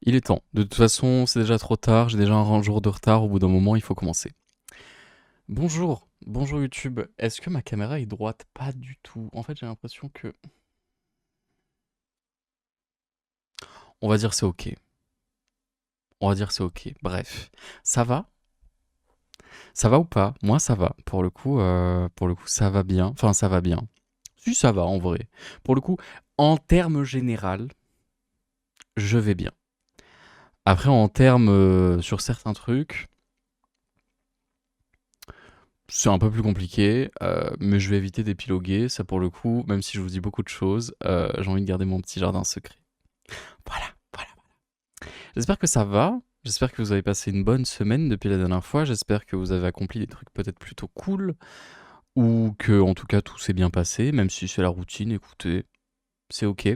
Il est temps. De toute façon, c'est déjà trop tard, j'ai déjà un jour de retard, au bout d'un moment, il faut commencer. Bonjour, bonjour YouTube. Est-ce que ma caméra est droite? Pas du tout. En fait, j'ai l'impression que... On va dire c'est ok. On va dire c'est ok. Bref. Ça va? Ça va ou pas? Moi, ça va. Pour le coup, ça va bien. Enfin, ça va bien. Si, ça va, en vrai. Pour le coup, en termes général, je vais bien. Après, en termes sur certains trucs, c'est un peu plus compliqué, mais je vais éviter d'épiloguer. Ça, pour le coup, même si je vous dis beaucoup de choses, j'ai envie de garder mon petit jardin secret. Voilà, voilà. J'espère que ça va. J'espère que vous avez passé une bonne semaine depuis la dernière fois. J'espère que vous avez accompli des trucs peut-être plutôt cool. Ou que, en tout cas, tout s'est bien passé. Même si c'est la routine, écoutez, c'est ok.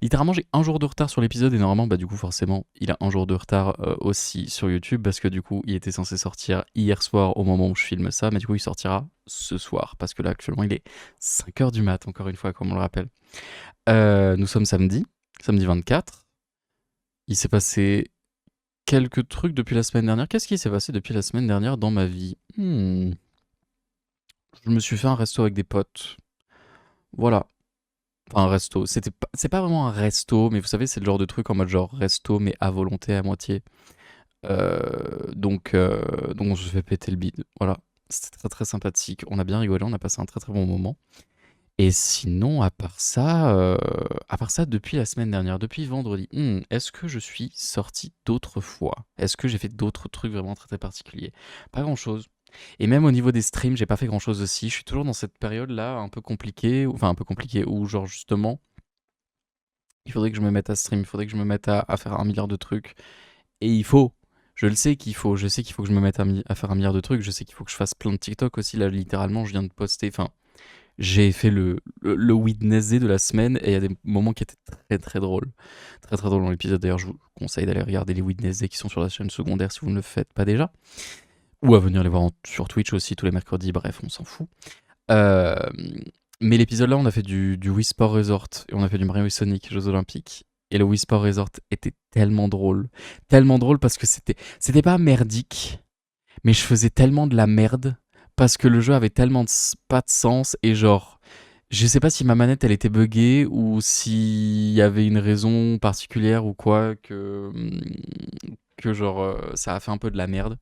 Littéralement, j'ai un jour de retard sur l'épisode et normalement, bah du coup, forcément, il a un jour de retard aussi sur YouTube parce que du coup, il était censé sortir hier soir au moment où je filme ça, mais du coup, il sortira ce soir parce que là, actuellement, il est 5 heures du mat, encore une fois, comme on le rappelle. Nous sommes samedi, samedi 24. Il s'est passé quelques trucs depuis la semaine dernière. Qu'est-ce qui s'est passé depuis la semaine dernière dans ma vie? Je me suis fait un resto avec des potes. Voilà. Enfin, un resto. C'est pas vraiment un resto, mais vous savez, c'est le genre de truc en mode genre resto, mais à volonté, à moitié. Donc on se fait péter le bide. Voilà. C'était très très sympathique. On a bien rigolé, on a passé un très très bon moment. Et sinon, à part ça, depuis la semaine dernière, depuis vendredi, est-ce que je suis sorti d'autres fois? Est-ce que j'ai fait d'autres trucs vraiment très très particuliers? Pas grand-chose. Et même au niveau des streams, j'ai pas fait grand-chose aussi. Je suis toujours dans cette période-là un peu compliquée, enfin un peu compliquée, où genre justement, il faudrait que je me mette à stream, il faudrait que je me mette à faire un milliard de trucs. Et il faut. Je le sais qu'il faut. Je sais qu'il faut que je me mette à faire un milliard de trucs. Je sais qu'il faut que je fasse plein de TikTok aussi. Là, littéralement, je viens de poster. Enfin, j'ai fait le Wednesday de la semaine et il y a des moments qui étaient très très drôles. Très très drôles dans l'épisode. D'ailleurs, je vous conseille d'aller regarder les Wednesday qui sont sur la chaîne secondaire si vous ne le faites pas déjà. Ou à venir les voir sur Twitch aussi tous les mercredis. Bref, on s'en fout. Euh, mais l'épisode là, on a fait du Wii Sport Resort et on a fait du Mario et Sonic Jeux Olympiques. Et le Wii Sport Resort était tellement drôle parce que c'était pas merdique, mais je faisais tellement de la merde parce que le jeu avait tellement pas de sens et genre, je sais pas si ma manette elle était buggée ou s'il y avait une raison particulière ou quoi que genre ça a fait un peu de la merde.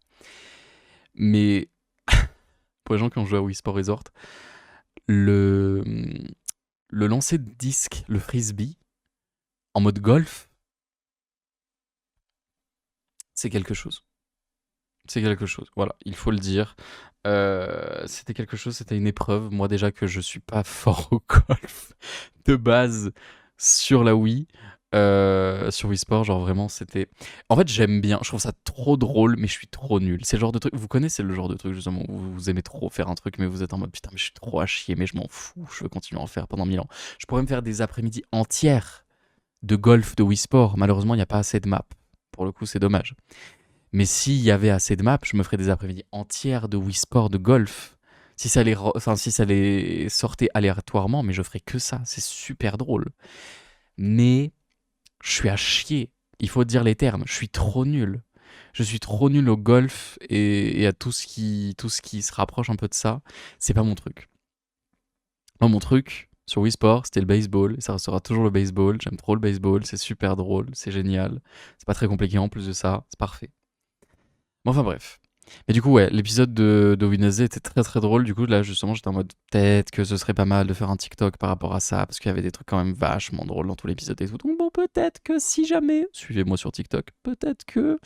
Mais pour les gens qui ont joué à Wii Sport Resort, le le lancer de disque, le frisbee, en mode golf, c'est quelque chose. C'est quelque chose, voilà, il faut le dire. C'était quelque chose, c'était une épreuve. Moi déjà que je suis pas fort au golf de base sur la Wii, sur Wii Sport, genre vraiment c'était... En fait j'aime bien, je trouve ça trop drôle, mais je suis trop nul. C'est le genre de truc, vous connaissez le genre de truc justement où vous aimez trop faire un truc, mais vous êtes en mode putain mais je suis trop à chier, mais je m'en fous, je veux continuer à en faire pendant 1000 ans. Je pourrais me faire des après-midi entières de golf de Wii Sport. Malheureusement, il n'y a pas assez de maps. Pour le coup, c'est dommage. Mais s'il y avait assez de maps, je me ferais des après-midi entières de Wii Sport de golf. Si ça les sortait aléatoirement, mais je ferais que ça. C'est super drôle. Mais je suis à chier. Il faut dire les termes. Je suis trop nul. Je suis trop nul au golf et à tout ce qui se rapproche un peu de ça. C'est pas mon truc. Moi, mon truc sur Wii Sport, c'était le baseball. Et ça restera toujours le baseball. J'aime trop le baseball. C'est super drôle. C'est génial. C'est pas très compliqué en plus de ça. C'est parfait. Mais enfin bref. Mais du coup, ouais, l'épisode de Wednesday était très très drôle. Du coup, là, justement, j'étais en mode peut-être que ce serait pas mal de faire un TikTok par rapport à ça, parce qu'il y avait des trucs quand même vachement drôles dans tout l'épisode et tout. Donc bon, peut-être que si jamais, suivez-moi sur TikTok, peut-être que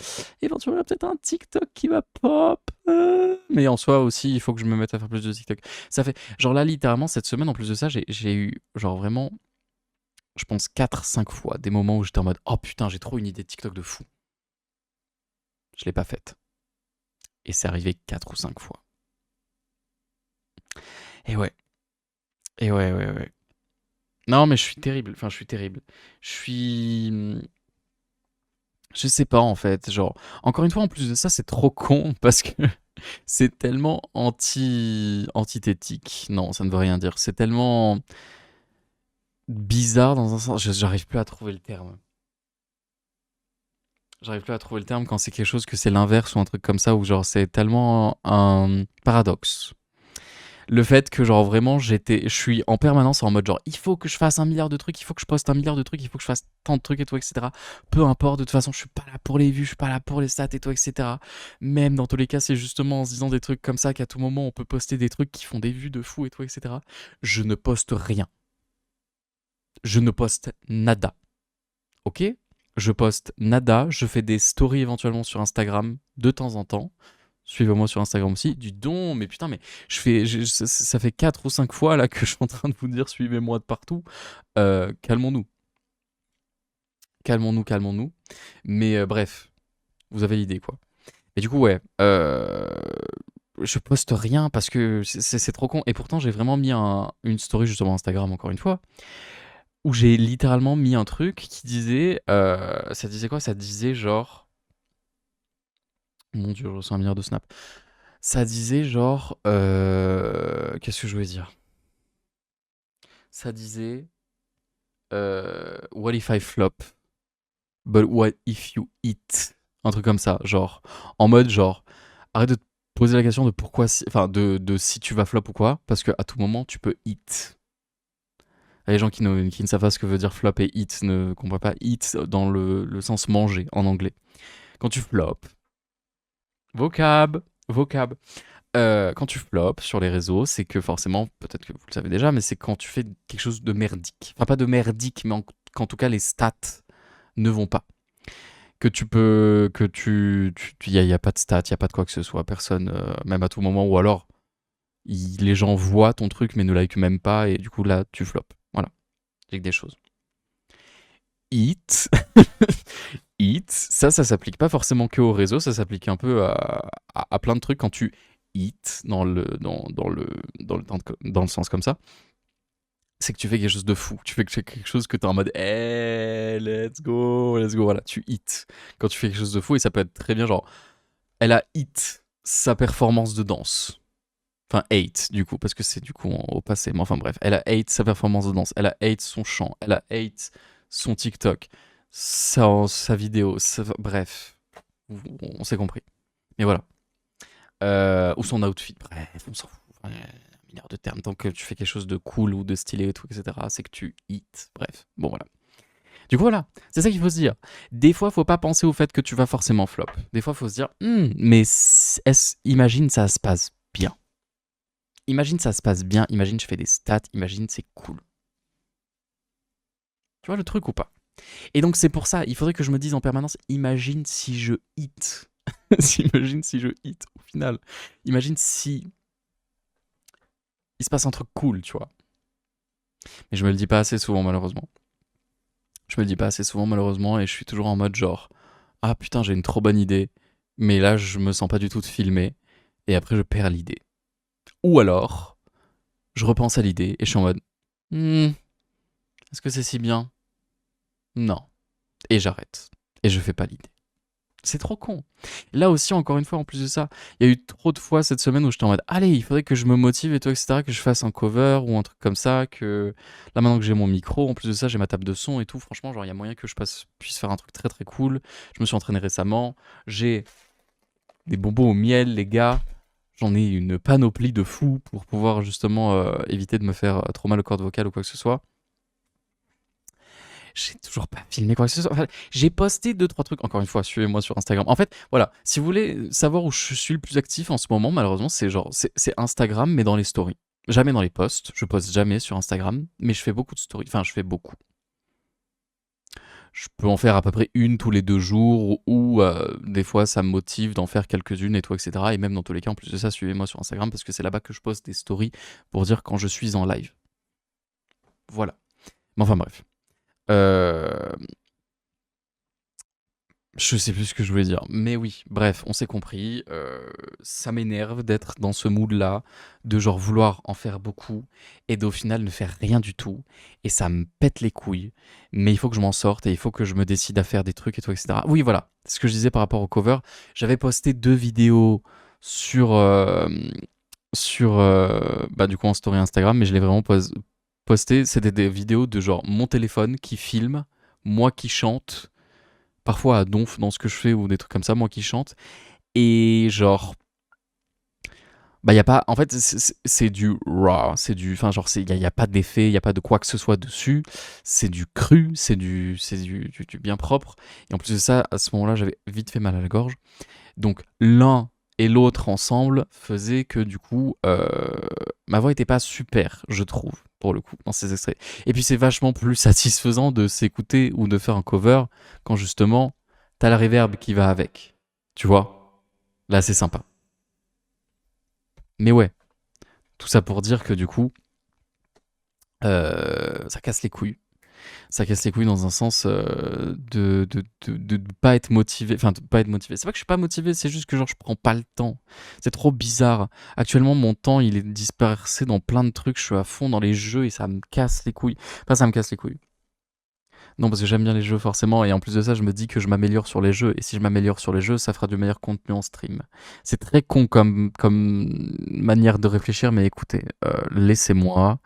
éventuellement, il y a peut-être un TikTok qui va pop. Mais en soi aussi, il faut que je me mette à faire plus de TikTok. Ça fait, genre là, littéralement, cette semaine, en plus de ça, j'ai eu, genre vraiment, je pense 4 5 fois, des moments où j'étais en mode oh putain, j'ai trop une idée de TikTok de fou. Je l'ai pas faite. Et c'est arrivé 4 ou 5 fois. Et ouais, et ouais, ouais, ouais. Non, mais je suis terrible. Enfin, je suis terrible. Je suis. Je sais pas en fait. Genre, encore une fois, en plus de ça, c'est trop con parce que c'est tellement antithétique. Non, ça ne veut rien dire. C'est tellement bizarre dans un sens. J'arrive plus à trouver le terme. J'arrive plus à trouver le terme quand c'est quelque chose que c'est l'inverse ou un truc comme ça, où genre c'est tellement un paradoxe. Le fait que genre vraiment je suis en permanence en mode genre il faut que je fasse 1 milliard de trucs, il faut que je poste 1 milliard de trucs, il faut que je fasse tant de trucs et tout, etc. Peu importe, de toute façon je suis pas là pour les vues, je suis pas là pour les stats et tout, etc. Même dans tous les cas, c'est justement en se disant des trucs comme ça qu'à tout moment on peut poster des trucs qui font des vues de fou et tout, etc. Je ne poste rien. Je ne poste nada. Ok? Je poste nada, je fais des stories éventuellement sur Instagram de temps en temps. Suivez-moi sur Instagram aussi. Du don, mais putain, mais ça fait 4 ou 5 fois là que je suis en train de vous dire suivez-moi de partout. Calmons-nous. Calmons-nous, calmons-nous. Mais bref, vous avez l'idée quoi. Et du coup, ouais, je poste rien parce que c'est trop con. Et pourtant, j'ai vraiment mis une story justement Instagram encore une fois, où j'ai littéralement mis un truc qui disait, ça disait quoi? Ça disait genre, mon dieu, je reçois 1 milliard de snaps. Ça disait genre, qu'est-ce que je voulais dire? Ça disait, what if I flop, but what if you eat? Un truc comme ça, genre, en mode genre, arrête de te poser la question de pourquoi, enfin, de si tu vas flop ou quoi, parce qu'à tout moment, tu peux eat. Les gens qui ne savent pas ce que veut dire flop et eat ne comprennent pas eat dans le sens manger en anglais. Quand tu flop, vocab, vocab. Quand tu flops sur les réseaux, c'est que forcément, peut-être que vous le savez déjà, mais c'est quand tu fais quelque chose de merdique. Enfin, pas de merdique, mais qu'en tout cas, les stats ne vont pas. Que tu peux. Que y a pas de stats, il n'y a pas de quoi que ce soit. Personne, même à tout moment, ou alors les gens voient ton truc, mais ne like même pas, et du coup, là, tu flops. Voilà. J'ai que des choses. Eat. Eat, ça s'applique pas forcément que au réseau, ça s'applique un peu à plein de trucs quand tu eat dans le sens comme ça. C'est que tu fais quelque chose de fou. Tu fais quelque chose que t'es en mode hey, let's go, voilà, tu eat. Quand tu fais quelque chose de fou, et ça peut être très bien, genre, elle a hit sa performance de danse. Enfin, hate, du coup, parce que c'est du coup au passé. Mais enfin, bref, elle a hate sa performance de danse, elle a hate son chant, elle a hate son TikTok, sa vidéo, bref, on s'est compris. Mais voilà. Ou son outfit, bref, on s'en fout. Un milliard de termes. Tant que tu fais quelque chose de cool ou de stylé et tout, etc., c'est que tu eat. Bref, bon voilà. Du coup, voilà, c'est ça qu'il faut se dire. Des fois, faut pas penser au fait que tu vas forcément flop. Des fois, faut se dire, mais imagine ça se passe bien. Imagine ça se passe bien, imagine je fais des stats, imagine c'est cool. Tu vois le truc ou pas? Et donc c'est pour ça, il faudrait que je me dise en permanence, imagine si je hit. Imagine si je hit au final. Imagine si il se passe un truc cool, tu vois. Mais je me le dis pas assez souvent malheureusement. Je me le dis pas assez souvent malheureusement et je suis toujours en mode genre, ah putain j'ai une trop bonne idée, mais là je me sens pas du tout de filmer et après je perds l'idée. Ou alors, je repense à l'idée et je suis en mode, est-ce que c'est si bien? Non. Et j'arrête. Et je fais pas l'idée. C'est trop con. Là aussi, encore une fois, en plus de ça, il y a eu trop de fois cette semaine où j'étais en mode allez, il faudrait que je me motive et tout, etc., que je fasse un cover ou un truc comme ça, que là maintenant que j'ai mon micro, en plus de ça, j'ai ma table de son et tout, franchement, genre, il y a moyen que je puisse faire un truc très très cool. Je me suis entraîné récemment, j'ai des bonbons au miel, les gars. J'en ai une panoplie de fou pour pouvoir justement éviter de me faire trop mal aux cordes vocales ou quoi que ce soit. J'ai toujours pas filmé quoi que ce soit. Enfin, j'ai posté 2-3 trucs. Encore une fois, suivez-moi sur Instagram. En fait, voilà, si vous voulez savoir où je suis le plus actif en ce moment, malheureusement, c'est Instagram, mais dans les stories. Jamais dans les posts. Je poste jamais sur Instagram, mais je fais beaucoup de stories. Enfin, je fais beaucoup. Je peux en faire à peu près une tous les 2 jours, ou des fois ça me motive d'en faire quelques-unes et tout, etc. Et même dans tous les cas, en plus de ça, suivez-moi sur Instagram parce que c'est là-bas que je poste des stories pour dire quand je suis en live. Voilà. Mais enfin bref. Je sais plus ce que je voulais dire. Mais oui, bref, on s'est compris. Ça m'énerve d'être dans ce mood-là, de genre vouloir en faire beaucoup et d'au final ne faire rien du tout. Et ça me pète les couilles. Mais il faut que je m'en sorte et il faut que je me décide à faire des trucs et tout, etc. Oui, voilà, ce que je disais par rapport au cover. J'avais posté 2 vidéos sur bah, du coup en story Instagram, mais je l'ai vraiment posté. C'était des vidéos de genre mon téléphone qui filme, moi qui chante parfois à donf dans ce que je fais ou des trucs comme ça, moi qui chante. Et genre, bah y a pas, en fait, c'est du raw, c'est du, enfin genre, y a pas d'effet, y a pas de quoi que ce soit dessus. C'est du cru, c'est du bien propre. Et en plus de ça, à ce moment-là, j'avais vite fait mal à la gorge. Donc l'un et l'autre ensemble faisaient que du coup, ma voix était pas super, je trouve, pour le coup, dans ces extraits. Et puis c'est vachement plus satisfaisant de s'écouter ou de faire un cover quand justement t'as la reverb qui va avec. Tu vois? Là, c'est sympa. Mais ouais, tout ça pour dire que du coup, ça casse les couilles. Ça casse les couilles dans un sens de pas être motivé. Enfin, de pas être motivé. C'est pas que je suis pas motivé, c'est juste que genre je prends pas le temps. C'est trop bizarre. Actuellement, mon temps il est dispersé dans plein de trucs. Je suis à fond dans les jeux et ça me casse les couilles. Enfin, ça me casse les couilles. Non, parce que j'aime bien les jeux forcément, et en plus de ça, je me dis que je m'améliore sur les jeux, et si je m'améliore sur les jeux, ça fera du meilleur contenu en stream. C'est très con comme manière de réfléchir, mais écoutez, laissez-moi,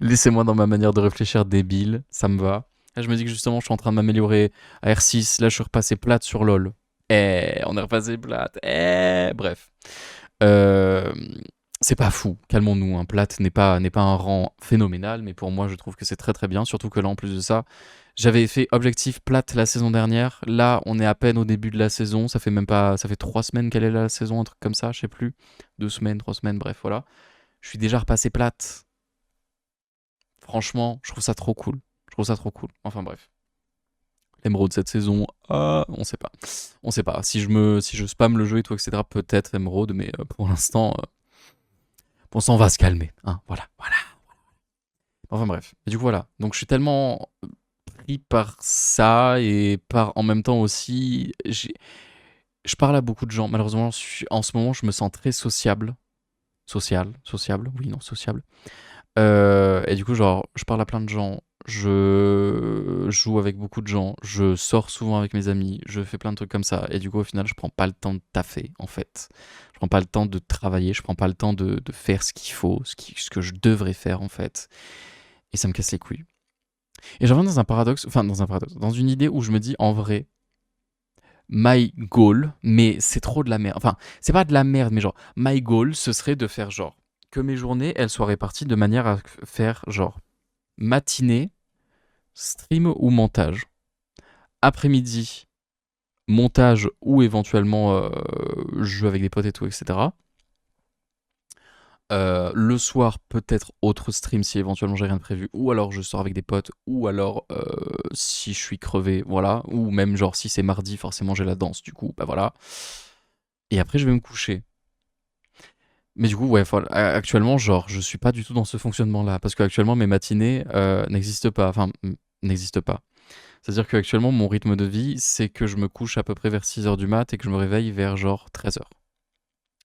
laissez-moi dans ma manière de réfléchir débile, ça me va. Là, je me dis que justement, je suis en train de m'améliorer à R6, là, je suis repassé plate sur LoL. On est repassé plate. Bref. Euh, c'est pas fou, calmons-nous. Un plate n'est pas un rang phénoménal, mais pour moi, je trouve que c'est très très bien. Surtout que là, en plus de ça, j'avais fait objectif plate la saison dernière. Là, on est à peine au début de la saison. Ça fait même pas, ça fait 3 semaines qu'elle est là, la saison, un truc comme ça, je sais plus. 2 semaines, 3 semaines, bref, voilà. Je suis déjà repassé plate. Franchement, je trouve ça trop cool. Je trouve ça trop cool. Enfin bref. Emerald cette saison, on sait pas. On sait pas. Si je spam le jeu et tout, etc., peut-être Emerald, mais pour l'instant, bon, ça, on va se calmer. Hein, voilà, voilà. Enfin bref. Et du coup, voilà. Donc je suis tellement pris par ça et par en même temps aussi. Je parle à beaucoup de gens. Malheureusement, en ce moment, je me sens très sociable. Sociable, oui, non, sociable. Et du coup, genre, je parle à plein de gens, je joue avec beaucoup de gens, je sors souvent avec mes amis, je fais plein de trucs comme ça. Et du coup, au final, je prends pas le temps de taffer, en fait. Je prends pas le temps de travailler, je prends pas le temps de faire ce qu'il faut, ce que je devrais faire, en fait. Et ça me casse les couilles. Et j'en viens dans un paradoxe, enfin, dans un paradoxe, dans une idée où je me dis, en vrai, my goal, mais c'est trop de la merde. Enfin, c'est pas de la merde, mais genre, my goal, ce serait de faire genre que mes journées, elles soient réparties de manière à faire genre matinée, stream ou montage. Après-midi, montage ou éventuellement jeu avec des potes et tout, etc. Le soir, peut-être autre stream si éventuellement j'ai rien de prévu, ou alors je sors avec des potes, ou alors si je suis crevé, voilà, ou même genre si c'est mardi, forcément j'ai la danse, du coup, bah voilà. Et après je vais me coucher. Mais du coup, ouais, actuellement, genre, je suis pas du tout dans ce fonctionnement-là, parce qu'actuellement mes matinées n'existent pas, enfin, n'existent pas. C'est-à-dire qu'actuellement, mon rythme de vie, c'est que je me couche à peu près vers 6 heures du mat et que je me réveille vers genre 13 heures.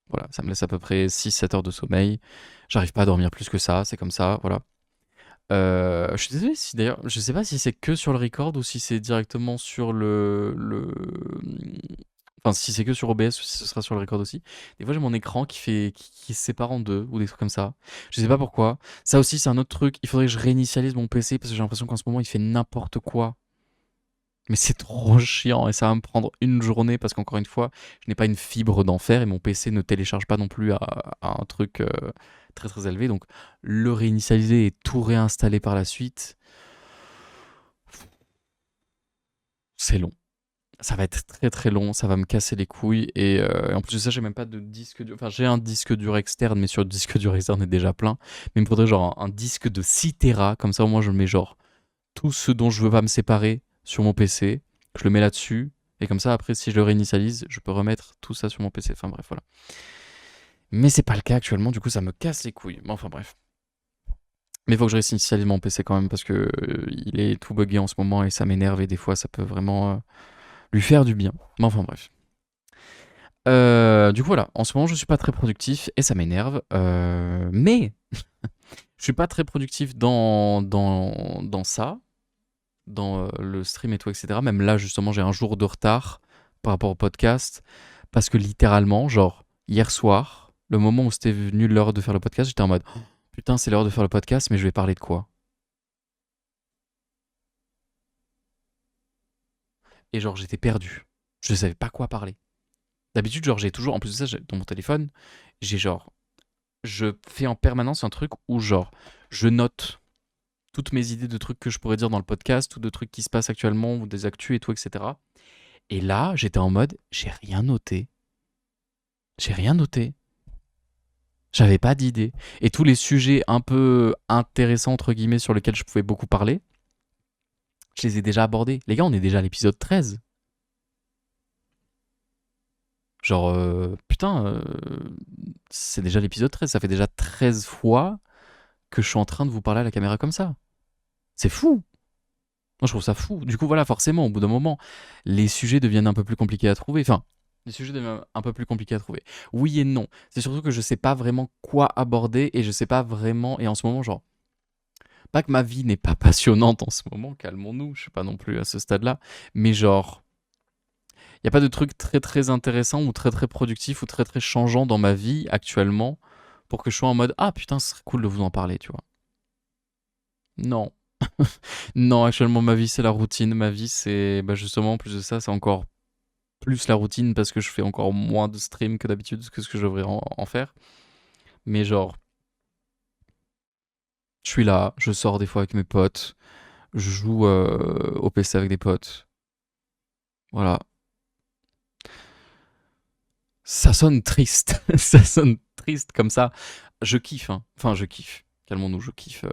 Voilà, ça me laisse à peu près 6-7 heures de sommeil. J'arrive pas à dormir plus que ça, c'est comme ça, voilà. Je suis désolé si d'ailleurs, je sais pas si c'est que sur le record ou si c'est directement sur enfin, si c'est que sur OBS ou si ce sera sur le record aussi. Des fois, j'ai mon écran qui se sépare en deux ou des trucs comme ça. Je sais pas pourquoi. Ça aussi, c'est un autre truc. Il faudrait que je réinitialise mon PC parce que j'ai l'impression qu'en ce moment, il fait n'importe quoi. Mais c'est trop chiant et ça va me prendre une journée parce qu'encore une fois, je n'ai pas une fibre d'enfer et mon PC ne télécharge pas non plus à un truc très très élevé. Donc le réinitialiser et tout réinstaller par la suite, c'est long. Ça va être très très long, ça va me casser les couilles et en plus de ça, j'ai même pas de disque dur. Enfin, j'ai un disque dur externe, mais sur le disque dur externe est déjà plein. Mais il me faudrait genre un disque de 6 Tera, comme ça au moins je mets genre tout ce dont je veux pas me séparer sur mon PC, je le mets là-dessus, et comme ça, après, si je le réinitialise, je peux remettre tout ça sur mon PC. Enfin bref, voilà. Mais c'est pas le cas actuellement, du coup, ça me casse les couilles. Mais enfin bref. Mais il faut que je réinitialise mon PC quand même, parce que il est tout buggé en ce moment et ça m'énerve, et des fois, ça peut vraiment lui faire du bien. Mais enfin bref. Du coup, voilà. En ce moment, je suis pas très productif et ça m'énerve. Mais je suis pas très productif dans ça, dans le stream et tout, etc. Même là, justement, j'ai un jour de retard par rapport au podcast. Parce que littéralement, genre, hier soir, le moment où c'était venu l'heure de faire le podcast, j'étais en mode oh, putain, c'est l'heure de faire le podcast, mais je vais parler de quoi? et genre j'étais perdu. Je savais pas quoi parler. D'habitude, genre j'ai toujours, en plus de ça, dans mon téléphone, j'ai genre, je fais en permanence un truc où genre, je note toutes mes idées de trucs que je pourrais dire dans le podcast ou de trucs qui se passent actuellement ou des actus et tout, etc. Et là, j'étais en mode, j'ai rien noté. J'ai rien noté. J'avais pas d'idée. Et tous les sujets un peu intéressants, entre guillemets, sur lesquels je pouvais beaucoup parler, je les ai déjà abordés. Les gars, on est déjà à l'épisode 13. Genre, putain, c'est déjà l'épisode 13. Ça fait déjà 13 fois que je suis en train de vous parler à la caméra comme ça. C'est fou. Moi, je trouve ça fou. Du coup, voilà, forcément, au bout d'un moment, les sujets deviennent un peu plus compliqués à trouver. Enfin, les sujets deviennent un peu plus compliqués à trouver. Oui et non. C'est surtout que je sais pas vraiment quoi aborder et je sais pas vraiment. Et en ce moment, genre, pas que ma vie n'est pas passionnante en ce moment, calmons-nous, je suis pas non plus à ce stade-là. Mais genre, il y a pas de truc très très intéressant ou très très productif ou très très changeant dans ma vie actuellement pour que je sois en mode ah putain, ce serait cool de vous en parler, tu vois. Non. Non, actuellement, ma vie, c'est la routine. Ma vie, c'est bah, justement, en plus de ça, c'est encore plus la routine parce que je fais encore moins de stream que d'habitude, que ce que je devrais en faire. Mais genre, je suis là, je sors des fois avec mes potes, je joue au PC avec des potes. Voilà. Ça sonne triste. Ça sonne triste comme ça. Je kiffe, hein. Enfin, je kiffe. Calmons-nous, je kiffe.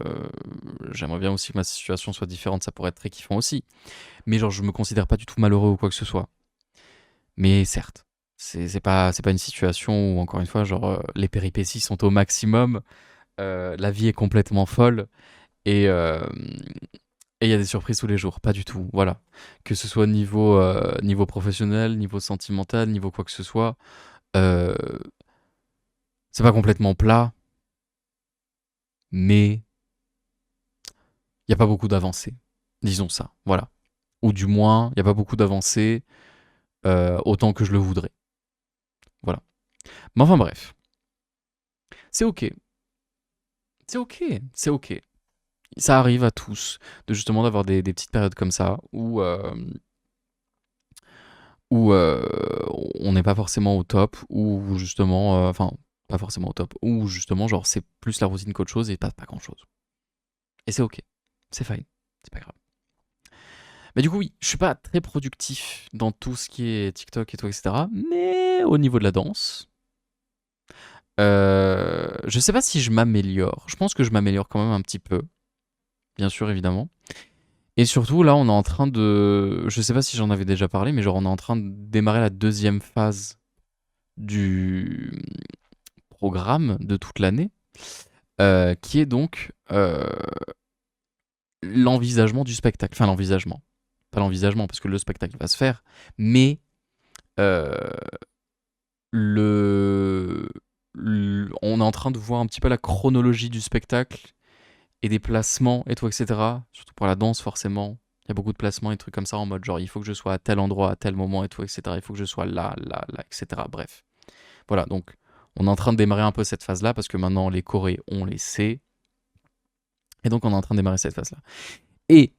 J'aimerais bien aussi que ma situation soit différente, ça pourrait être très kiffant aussi. Mais genre, je me considère pas du tout malheureux ou quoi que ce soit. Mais certes, c'est pas une situation où, encore une fois, genre, les péripéties sont au maximum, la vie est complètement folle et il y a des surprises tous les jours. Pas du tout, voilà. Que ce soit niveau professionnel, niveau sentimental, niveau quoi que ce soit, euh, c'est pas complètement plat, mais il n'y a pas beaucoup d'avancées. Disons ça, voilà. Ou du moins, il n'y a pas beaucoup d'avancées autant que je le voudrais. Voilà. Mais enfin bref, c'est ok. C'est ok, c'est ok. Ça arrive à tous de justement d'avoir des petites périodes comme ça où on n'est pas forcément au top, ou justement, enfin, pas forcément au top, ou justement, genre, c'est plus la routine qu'autre chose et pas grand chose. Et c'est ok, c'est fine, c'est pas grave. Mais du coup, oui, je suis pas très productif dans tout ce qui est TikTok et tout, etc. Mais au niveau de la danse, je sais pas si je m'améliore. Je pense que je m'améliore quand même un petit peu, bien sûr, évidemment. Et surtout, là, on est en train de. Je sais pas si j'en avais déjà parlé, mais genre, on est en train de démarrer la deuxième phase du programme de toute l'année, qui est donc l'envisagement du spectacle. Enfin, l'envisagement. Pas l'envisagement, parce que le spectacle va se faire, mais euh, le... on est en train de voir un petit peu la chronologie du spectacle et des placements et tout, etc. Surtout pour la danse, forcément. Il y a beaucoup de placements et trucs comme ça en mode genre il faut que je sois à tel endroit, à tel moment et tout, etc. Il faut que je sois là, là, là, etc. Bref. Voilà, donc on est en train de démarrer un peu cette phase-là parce que maintenant les chorés, on les sait. Et donc on est en train de démarrer cette phase-là. Et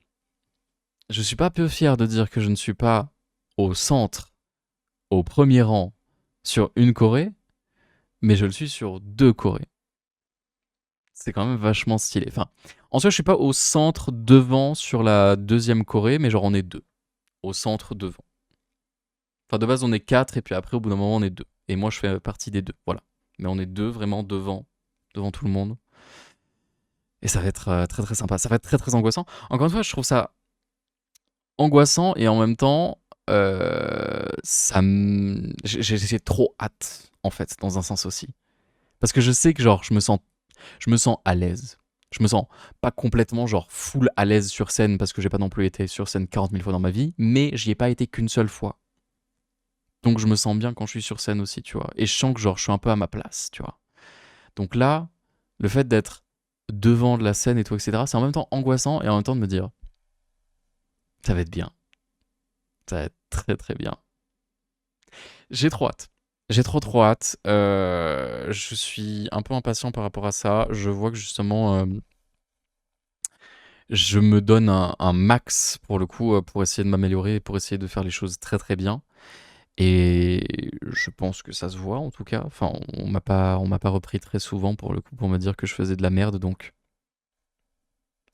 je suis pas peu fier de dire que je ne suis pas au centre, au premier rang sur une choré, mais je le suis sur deux chorés. C'est quand même vachement stylé. Enfin, en soi, je suis pas au centre devant sur la deuxième choré, mais genre on est deux. Au centre devant. Enfin, de base, on est quatre, et puis après, au bout d'un moment, on est deux. Et moi, je fais partie des deux. Voilà. Mais on est deux vraiment devant tout le monde. Et ça va être très très sympa. Ça va être très très angoissant. Encore une fois, je trouve ça angoissant et en même temps, j'ai trop hâte, en fait, dans un sens aussi. Parce que je sais que, genre, je me sens à l'aise. Je me sens pas complètement, genre, full à l'aise sur scène parce que j'ai pas non plus été sur scène 40 000 fois dans ma vie, mais j'y ai pas été qu'une seule fois. Donc je me sens bien quand je suis sur scène aussi, tu vois. Et je sens que, genre, je suis un peu à ma place, tu vois. Donc là, le fait d'être devant de la scène et tout, etc., c'est en même temps angoissant et en même temps de me dire, ça va être bien. Ça va être très très bien. J'ai trop hâte. J'ai trop trop hâte. Je suis un peu impatient par rapport à ça. Je vois que justement, je me donne un max pour le coup pour essayer de m'améliorer, pour essayer de faire les choses très très bien. Et je pense que ça se voit en tout cas. Enfin, on m'a pas repris très souvent pour le coup pour me dire que je faisais de la merde, donc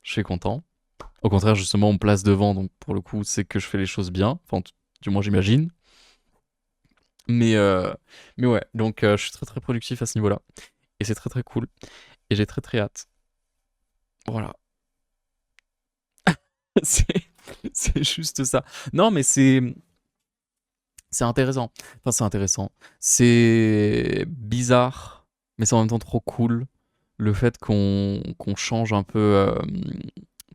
je suis content. Au contraire, justement, on me place devant, donc pour le coup, c'est que je fais les choses bien. Enfin, du moins, j'imagine. Mais, euh, mais ouais, donc je suis très très productif à ce niveau-là. Et c'est très très cool. Et j'ai très très hâte. Voilà. C'est c'est juste ça. Non, mais c'est intéressant. Enfin, c'est intéressant. C'est bizarre, mais c'est en même temps trop cool. Le fait qu'on change un peu,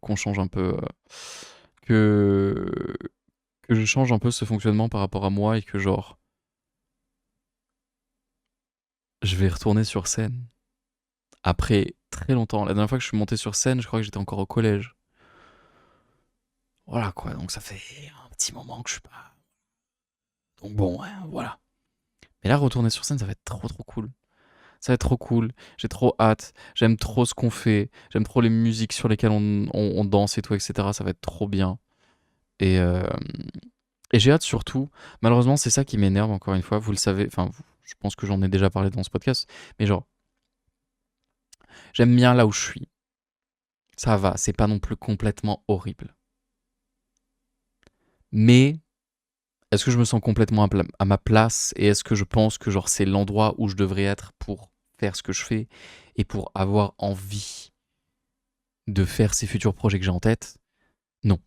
qu'on change un peu, que que je change un peu ce fonctionnement par rapport à moi et que genre je vais retourner sur scène après très longtemps. La dernière fois que je suis monté sur scène, je crois que j'étais encore au collège. Voilà quoi, donc ça fait un petit moment que je suis pas. Donc bon, ouais, voilà. Mais là, retourner sur scène, ça va être trop trop cool. Ça va être trop cool. J'ai trop hâte. J'aime trop ce qu'on fait. J'aime trop les musiques sur lesquelles on danse et tout, etc. Ça va être trop bien. Et, euh, et j'ai hâte surtout. Malheureusement, c'est ça qui m'énerve encore une fois. Vous le savez. Enfin, je pense que j'en ai déjà parlé dans ce podcast. Mais genre, j'aime bien là où je suis. Ça va. C'est pas non plus complètement horrible. Mais est-ce que je me sens complètement à ma place et est-ce que je pense que genre c'est l'endroit où je devrais être pour faire ce que je fais et pour avoir envie de faire ces futurs projets que j'ai en tête? Non,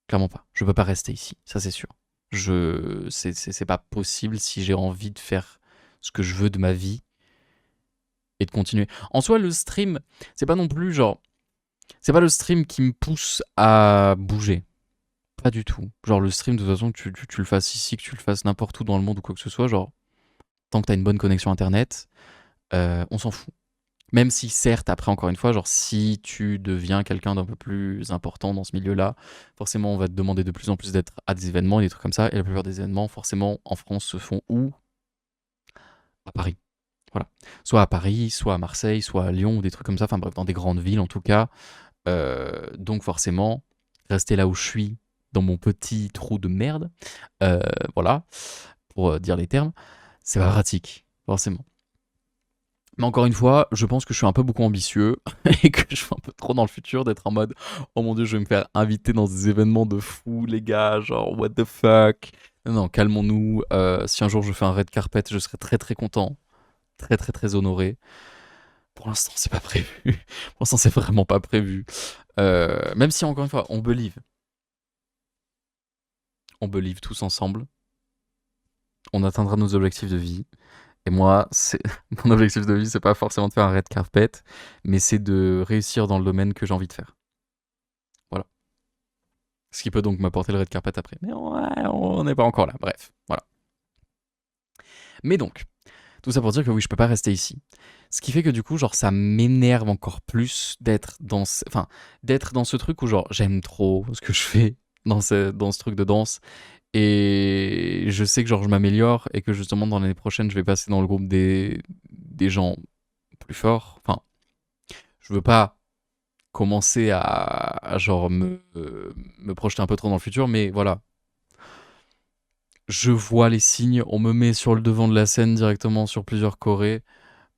clairement pas. Je peux pas rester ici, ça c'est sûr. C'est pas possible si j'ai envie de faire ce que je veux de ma vie et de continuer. En soi, le stream, c'est pas non plus genre, c'est pas le stream qui me pousse à bouger. Pas du tout. Genre le stream, de toute façon, que tu le fasses ici, que tu le fasses n'importe où dans le monde ou quoi que ce soit, genre, tant que t'as une bonne connexion internet, on s'en fout. Même si, certes, après, encore une fois, genre, si tu deviens quelqu'un d'un peu plus important dans ce milieu-là, forcément, on va te demander de plus en plus d'être à des événements et des trucs comme ça. Et la plupart des événements, forcément, en France, se font où? À Paris. Voilà. Soit à Paris, soit à Marseille, soit à Lyon, ou des trucs comme ça. Enfin bref, dans des grandes villes, en tout cas. Donc, forcément, rester là où je suis, dans mon petit trou de merde, euh, voilà, pour dire les termes, c'est pas pratique, forcément. Mais encore une fois, je pense que je suis un peu beaucoup ambitieux et que je suis un peu trop dans le futur d'être en mode oh mon dieu, je vais me faire inviter dans des événements de fou, les gars, genre what the fuck. Non, non, calmons-nous. Si un jour je fais un red carpet, je serai très très content, très très très honoré. Pour l'instant, c'est pas prévu. Pour l'instant, c'est vraiment pas prévu. Même si encore une fois, on believe tous ensemble, on atteindra nos objectifs de vie. Et moi, mon objectif de vie, c'est pas forcément de faire un red carpet, mais c'est de réussir dans le domaine que j'ai envie de faire. Voilà. Ce qui peut donc m'apporter le red carpet après. Mais ouais, on n'est pas encore là. Bref, voilà. Mais donc, tout ça pour dire que oui, je peux pas rester ici. Ce qui fait que du coup, genre, ça m'énerve encore plus d'être dans ce truc où genre, j'aime trop ce que je fais dans ce truc de danse. Et je sais que genre, je m'améliore et que justement, dans l'année prochaine, je vais passer dans le groupe des gens plus forts. Enfin, je veux pas commencer à genre me projeter un peu trop dans le futur, mais voilà, je vois les signes, on me met sur le devant de la scène directement sur plusieurs chorés.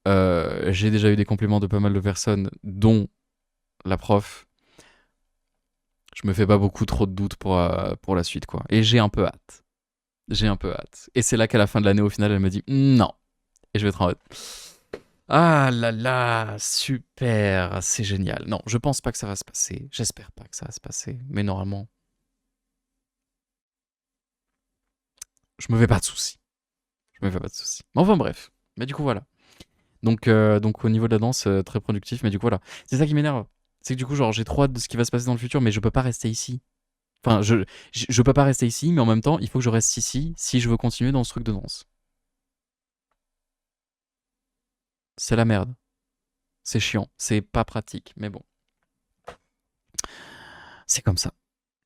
J'ai déjà eu des compliments de pas mal de personnes, dont la prof. Je me fais pas beaucoup trop de doutes pour la suite, quoi. Et j'ai un peu hâte. J'ai un peu hâte. Et c'est là qu'à la fin de l'année, au final, elle me dit non. Et je vais être en mode ah là là, super, c'est génial. Non, je pense pas que ça va se passer. J'espère pas que ça va se passer. Mais normalement, je me fais pas de soucis. Je me fais pas de soucis. Mais enfin bref. Mais du coup voilà. Donc au niveau de la danse, très productif. Mais du coup voilà. C'est ça qui m'énerve. C'est que du coup genre j'ai trop hâte de ce qui va se passer dans le futur, mais je peux pas rester ici. Enfin je peux pas rester ici, mais en même temps il faut que je reste ici si je veux continuer dans ce truc de danse. C'est la merde. C'est chiant. C'est pas pratique. Mais bon, c'est comme ça.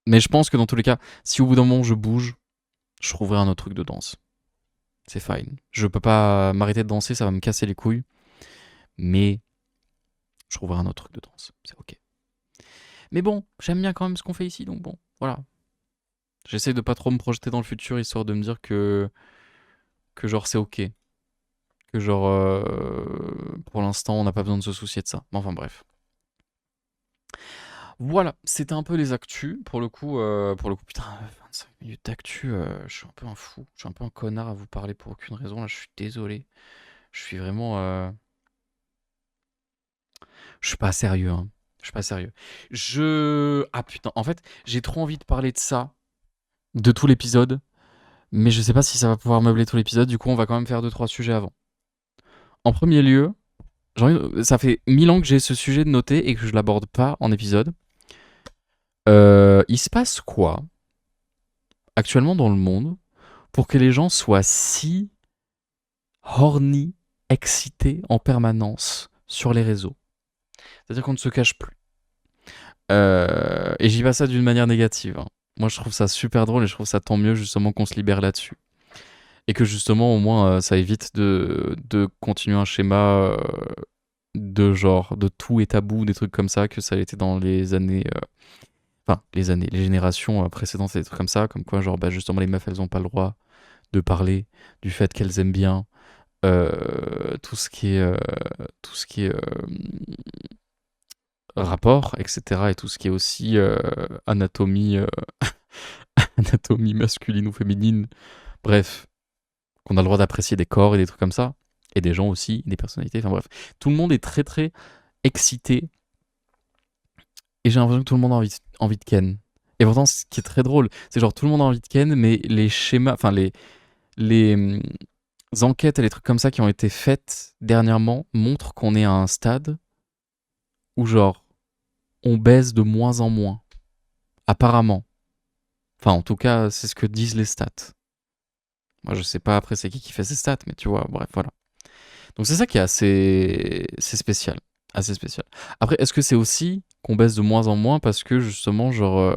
Mais je pense que dans tous les cas, si au bout d'un moment je bouge, je trouverai un autre truc de danse. C'est fine. Je peux pas m'arrêter de danser, ça va me casser les couilles. Mais je trouverai un autre truc de danse. C'est ok. Mais bon, j'aime bien quand même ce qu'on fait ici, donc bon, voilà. J'essaie de pas trop me projeter dans le futur, histoire de me dire que genre c'est ok. Que genre, pour l'instant, on n'a pas besoin de se soucier de ça. Mais enfin bref. Voilà, c'était un peu les actus. Pour le coup, putain, 25 minutes d'actu, je suis un peu un fou. Je suis un peu un connard à vous parler pour aucune raison. Là, je suis désolé. Je suis vraiment. Je suis pas sérieux, hein. Je suis pas sérieux. Ah putain, en fait, j'ai trop envie de parler de ça, de tout l'épisode, mais je sais pas si ça va pouvoir meubler tout l'épisode. Du coup, on va quand même faire 2-3 sujets avant. En premier lieu, ça fait 1000 ans que j'ai ce sujet de noter et que je l'aborde pas en épisode. Il se passe quoi actuellement dans le monde pour que les gens soient si horny, excités en permanence sur les réseaux? C'est-à-dire qu'on ne se cache plus. Et j'y dis pas ça d'une manière négative, hein. Moi, je trouve ça super drôle et je trouve ça tant mieux justement qu'on se libère là-dessus. Et que justement, au moins, ça évite de continuer un schéma de genre, de tout est tabou, des trucs comme ça, que ça a été dans les années. Enfin, les générations précédentes, des trucs comme ça, comme quoi, genre, bah, justement, les meufs, elles ont pas le droit de parler du fait qu'elles aiment bien tout ce qui est, rapport, etc. Et tout ce qui est aussi anatomie, anatomie masculine ou féminine. Bref, qu'on a le droit d'apprécier des corps et des trucs comme ça. Et des gens aussi, des personnalités. Enfin bref, tout le monde est très très excité. Et j'ai l'impression que tout le monde a envie de Ken. Et pourtant, ce qui est très drôle, c'est genre tout le monde a envie de Ken, mais les schémas, enfin les enquêtes et les trucs comme ça qui ont été faites dernièrement montrent qu'on est à un stade où genre on baise de moins en moins. Apparemment. Enfin, en tout cas, c'est ce que disent les stats. Moi, je sais pas après c'est qui fait ces stats, mais tu vois, bref, voilà. Donc c'est ça qui est assez spécial. Assez spécial. Après, est-ce que c'est aussi qu'on baisse de moins en moins parce que justement, genre,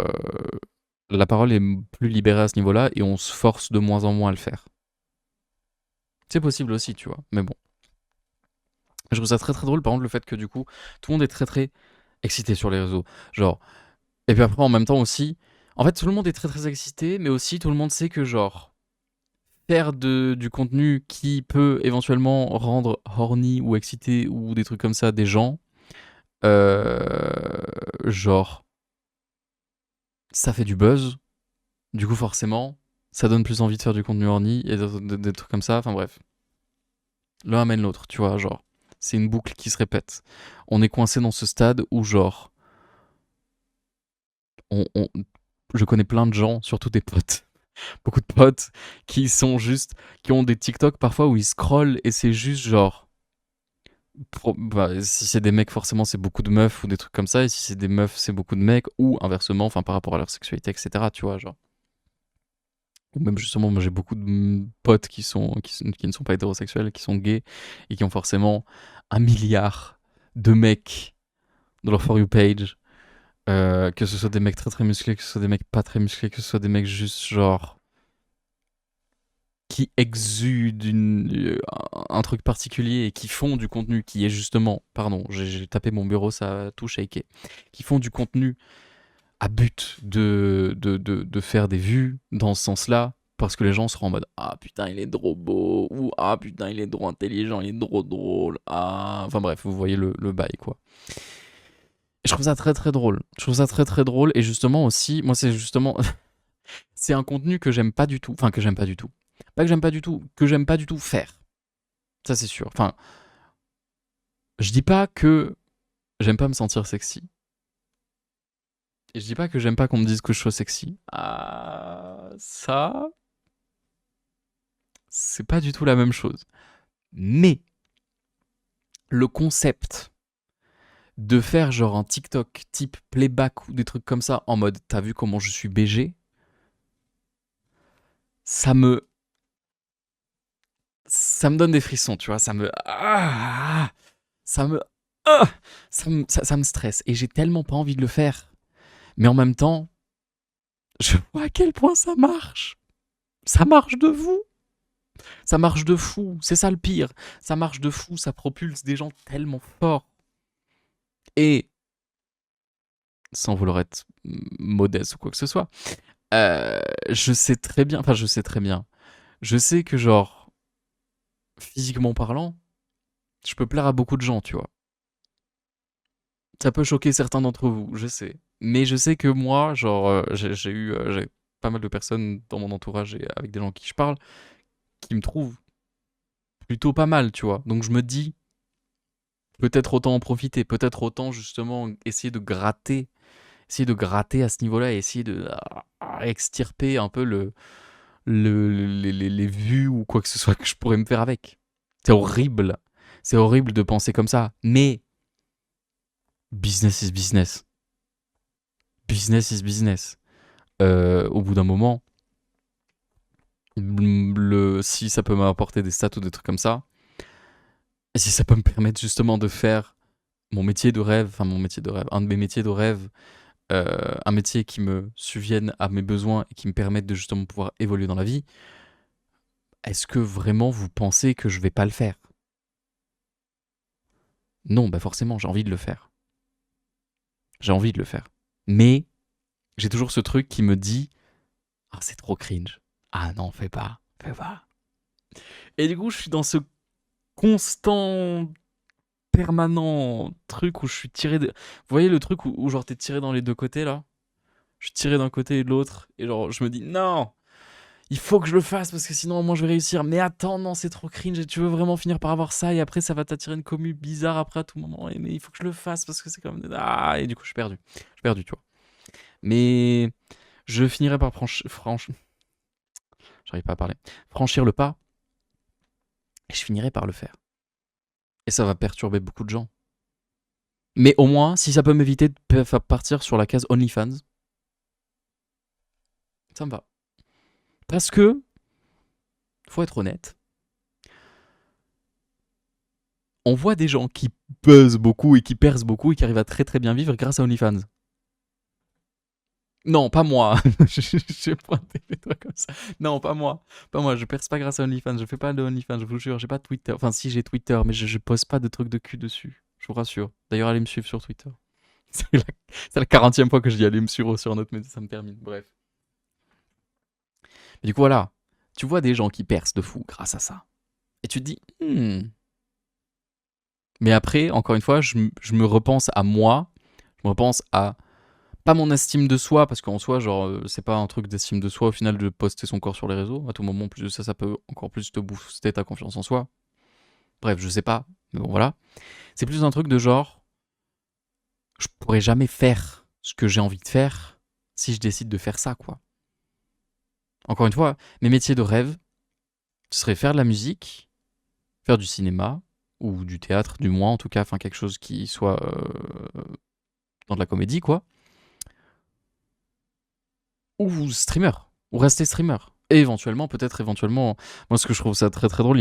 la parole est plus libérée à ce niveau-là et on se force de moins en moins à le faire? C'est possible aussi, tu vois, mais bon. Je trouve ça très très drôle, par contre, le fait que du coup, tout le monde est très très excité sur les réseaux. Genre, et puis après, en même temps aussi, en fait, tout le monde est très très excité, mais aussi tout le monde sait que, genre, faire du contenu qui peut éventuellement rendre horny ou excité ou des trucs comme ça des gens, genre, ça fait du buzz. Du coup, forcément, ça donne plus envie de faire du contenu horny et des trucs comme ça. Enfin bref, l'un amène l'autre, tu vois, genre, c'est une boucle qui se répète. On est coincé dans ce stade où, genre, on, on- je connais plein de gens, surtout des potes, beaucoup de potes, qui ont des TikTok parfois où ils scrollent et c'est juste genre, bah, si c'est des mecs, forcément, c'est beaucoup de meufs ou des trucs comme ça, et si c'est des meufs, c'est beaucoup de mecs, ou inversement, enfin, par rapport à leur sexualité, etc., tu vois, genre. Ou même justement, moi j'ai beaucoup de potes qui ne sont pas hétérosexuels, qui sont gays, et qui ont forcément 1 milliard de mecs dans leur For You page, que ce soit des mecs très très musclés, que ce soit des mecs pas très musclés, que ce soit des mecs juste genre qui exudent un truc particulier et qui font du contenu qui est justement, pardon, j'ai tapé mon bureau, ça a tout shaké, qui font du contenu à but de faire des vues dans ce sens-là, parce que les gens seront en mode ah putain, il est trop beau, ou ah putain, il est trop intelligent, il est trop drôle, ah. Enfin bref, vous voyez le bail quoi. Et je trouve ça très très drôle. Je trouve ça très très drôle, et justement aussi, moi c'est justement. C'est un contenu que j'aime pas du tout. Enfin, que j'aime pas du tout. Pas que j'aime pas du tout, que j'aime pas du tout faire. Ça, c'est sûr. Enfin, je dis pas que j'aime pas me sentir sexy. Et je dis pas que j'aime pas qu'on me dise que je sois sexy. Ah, ça, c'est pas du tout la même chose. Mais le concept de faire genre un TikTok type playback ou des trucs comme ça en mode t'as vu comment je suis BG, ça me ça me donne des frissons, tu vois, ça me ah, ça me stresse et j'ai tellement pas envie de le faire. Mais en même temps, je vois à quel point ça marche. Ça marche de fou. Ça marche de fou. C'est ça le pire. Ça marche de fou. Ça propulse des gens tellement forts. Et sans vouloir être modeste ou quoi que ce soit. Je sais très bien, enfin je sais très bien. Je sais que genre, physiquement parlant, je peux plaire à beaucoup de gens, tu vois. Ça peut choquer certains d'entre vous, je sais. Mais je sais que moi, genre, j'ai pas mal de personnes dans mon entourage et avec des gens à qui je parle qui me trouvent plutôt pas mal, tu vois. Donc je me dis, peut-être autant en profiter, peut-être autant justement essayer de gratter à ce niveau-là et essayer de extirper un peu les vues ou quoi que ce soit que je pourrais me faire avec. C'est horrible. C'est horrible de penser comme ça. Mais business is business. Business is business. Au bout d'un moment, si ça peut m'apporter des stats ou des trucs comme ça, et si ça peut me permettre justement de faire mon métier de rêve, enfin mon métier de rêve, un de mes métiers de rêve, un métier qui me subvienne à mes besoins et qui me permette de justement pouvoir évoluer dans la vie, est-ce que vraiment vous pensez que je vais pas le faire? Non, bah forcément, j'ai envie de le faire. J'ai envie de le faire. Mais j'ai toujours ce truc qui me dit ah, c'est trop cringe. Ah non, fais pas, fais pas. Et du coup, je suis dans ce constant, permanent truc où je suis tiré de. Vous voyez le truc où genre t'es tiré dans les deux côtés là? Je suis tiré d'un côté et de l'autre. Et genre, je me dis non, il faut que je le fasse parce que sinon, moi, je vais réussir. Mais attends, non, c'est trop cringe et tu veux vraiment finir par avoir ça et après, ça va t'attirer une commu bizarre après à tout moment. Mais il faut que je le fasse parce que c'est comme. Ah, et du coup, je suis perdu. Je suis perdu, tu vois. Mais je finirai par j'arrive pas à parler. Franchir le pas et je finirai par le faire. Et ça va perturber beaucoup de gens. Mais au moins, si ça peut m'éviter de partir sur la case OnlyFans, ça me va. Parce que, faut être honnête, on voit des gens qui buzzent beaucoup et qui percent beaucoup et qui arrivent à très très bien vivre grâce à OnlyFans. Non, pas moi. J'ai pointé les doigts comme ça. Non, pas moi. Pas moi. Je perce pas grâce à OnlyFans. Je fais pas de OnlyFans, je vous jure. J'ai pas Twitter. Enfin, si, j'ai Twitter, mais je poste pas de trucs de cul dessus. Je vous rassure. D'ailleurs, allez me suivre sur Twitter. C'est la 40e fois que je dis allez me suivre sur un autre média, ça me termine. Bref. Mais du coup, voilà. Tu vois des gens qui percent de fou grâce à ça. Et tu te dis, Mais après, encore une fois, je me repense à moi. Je me repense à pas mon estime de soi, parce qu'en soi, genre, c'est pas un truc d'estime de soi au final de poster son corps sur les réseaux. À tout moment, plus de ça, ça peut encore plus te booster ta confiance en soi. Bref, je sais pas, mais bon, voilà. C'est plus un truc de genre, je pourrais jamais faire ce que j'ai envie de faire si je décide de faire ça, quoi. Encore une fois, mes métiers de rêve, ce serait faire de la musique, faire du cinéma, ou du théâtre, du moins, en tout cas, enfin, quelque chose qui soit dans de la comédie, quoi. Ou streamer, ou rester streamer. Et éventuellement, peut-être éventuellement, moi ce que je trouve ça très très drôle,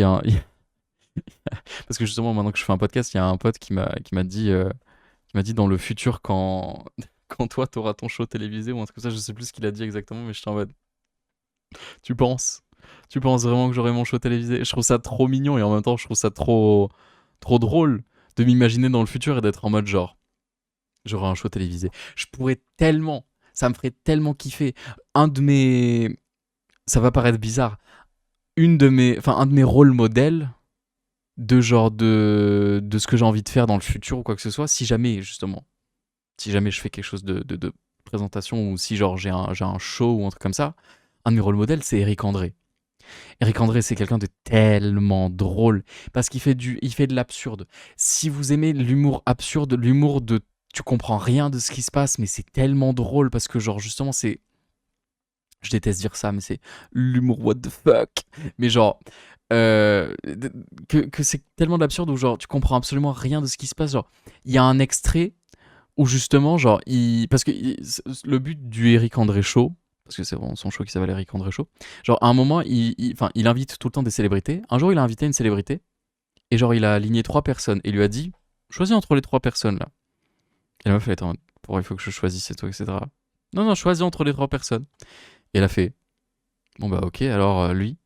parce que justement maintenant que je fais un podcast, il y a un pote qui m'a dit dans le futur quand quand toi t'auras ton show télévisé ou un truc comme ça, je sais plus ce qu'il a dit exactement, mais je suis en mode, tu penses, tu penses vraiment que j'aurai mon show télévisé? Je trouve ça trop mignon et en même temps je trouve ça trop drôle de m'imaginer dans le futur et d'être en mode genre, j'aurai un show télévisé. Je pourrais tellement, ça me ferait tellement kiffer. Un de mes, ça va paraître bizarre, un de mes rôles modèles de genre de ce que j'ai envie de faire dans le futur ou quoi que ce soit, si jamais justement, si jamais je fais quelque chose de présentation ou si genre j'ai un show ou un truc comme ça, un de mes rôles modèles c'est Eric André. Eric André c'est quelqu'un de tellement drôle parce il fait de l'absurde. Si vous aimez l'humour absurde, l'humour de tu comprends rien de ce qui se passe mais c'est tellement drôle parce que genre justement c'est, je déteste dire ça, mais c'est l'humour what the fuck. Mais genre, euh, que c'est tellement de l'absurde où genre tu comprends absolument rien de ce qui se passe. Genre, il y a un extrait où justement, genre, parce que le but du Eric André Show, parce que c'est vraiment son show qui s'appelle Eric André Show, genre à un moment, enfin, il invite tout le temps des célébrités. Un jour, il a invité une célébrité et genre, il a aligné 3 personnes et il lui a dit, choisis entre les 3 personnes là. Et la meuf, elle était en mode, pourquoi il faut que je choisisse et tout, etc. Non, non, choisis entre les 3 personnes. Et elle a fait, bon bah ok, alors lui.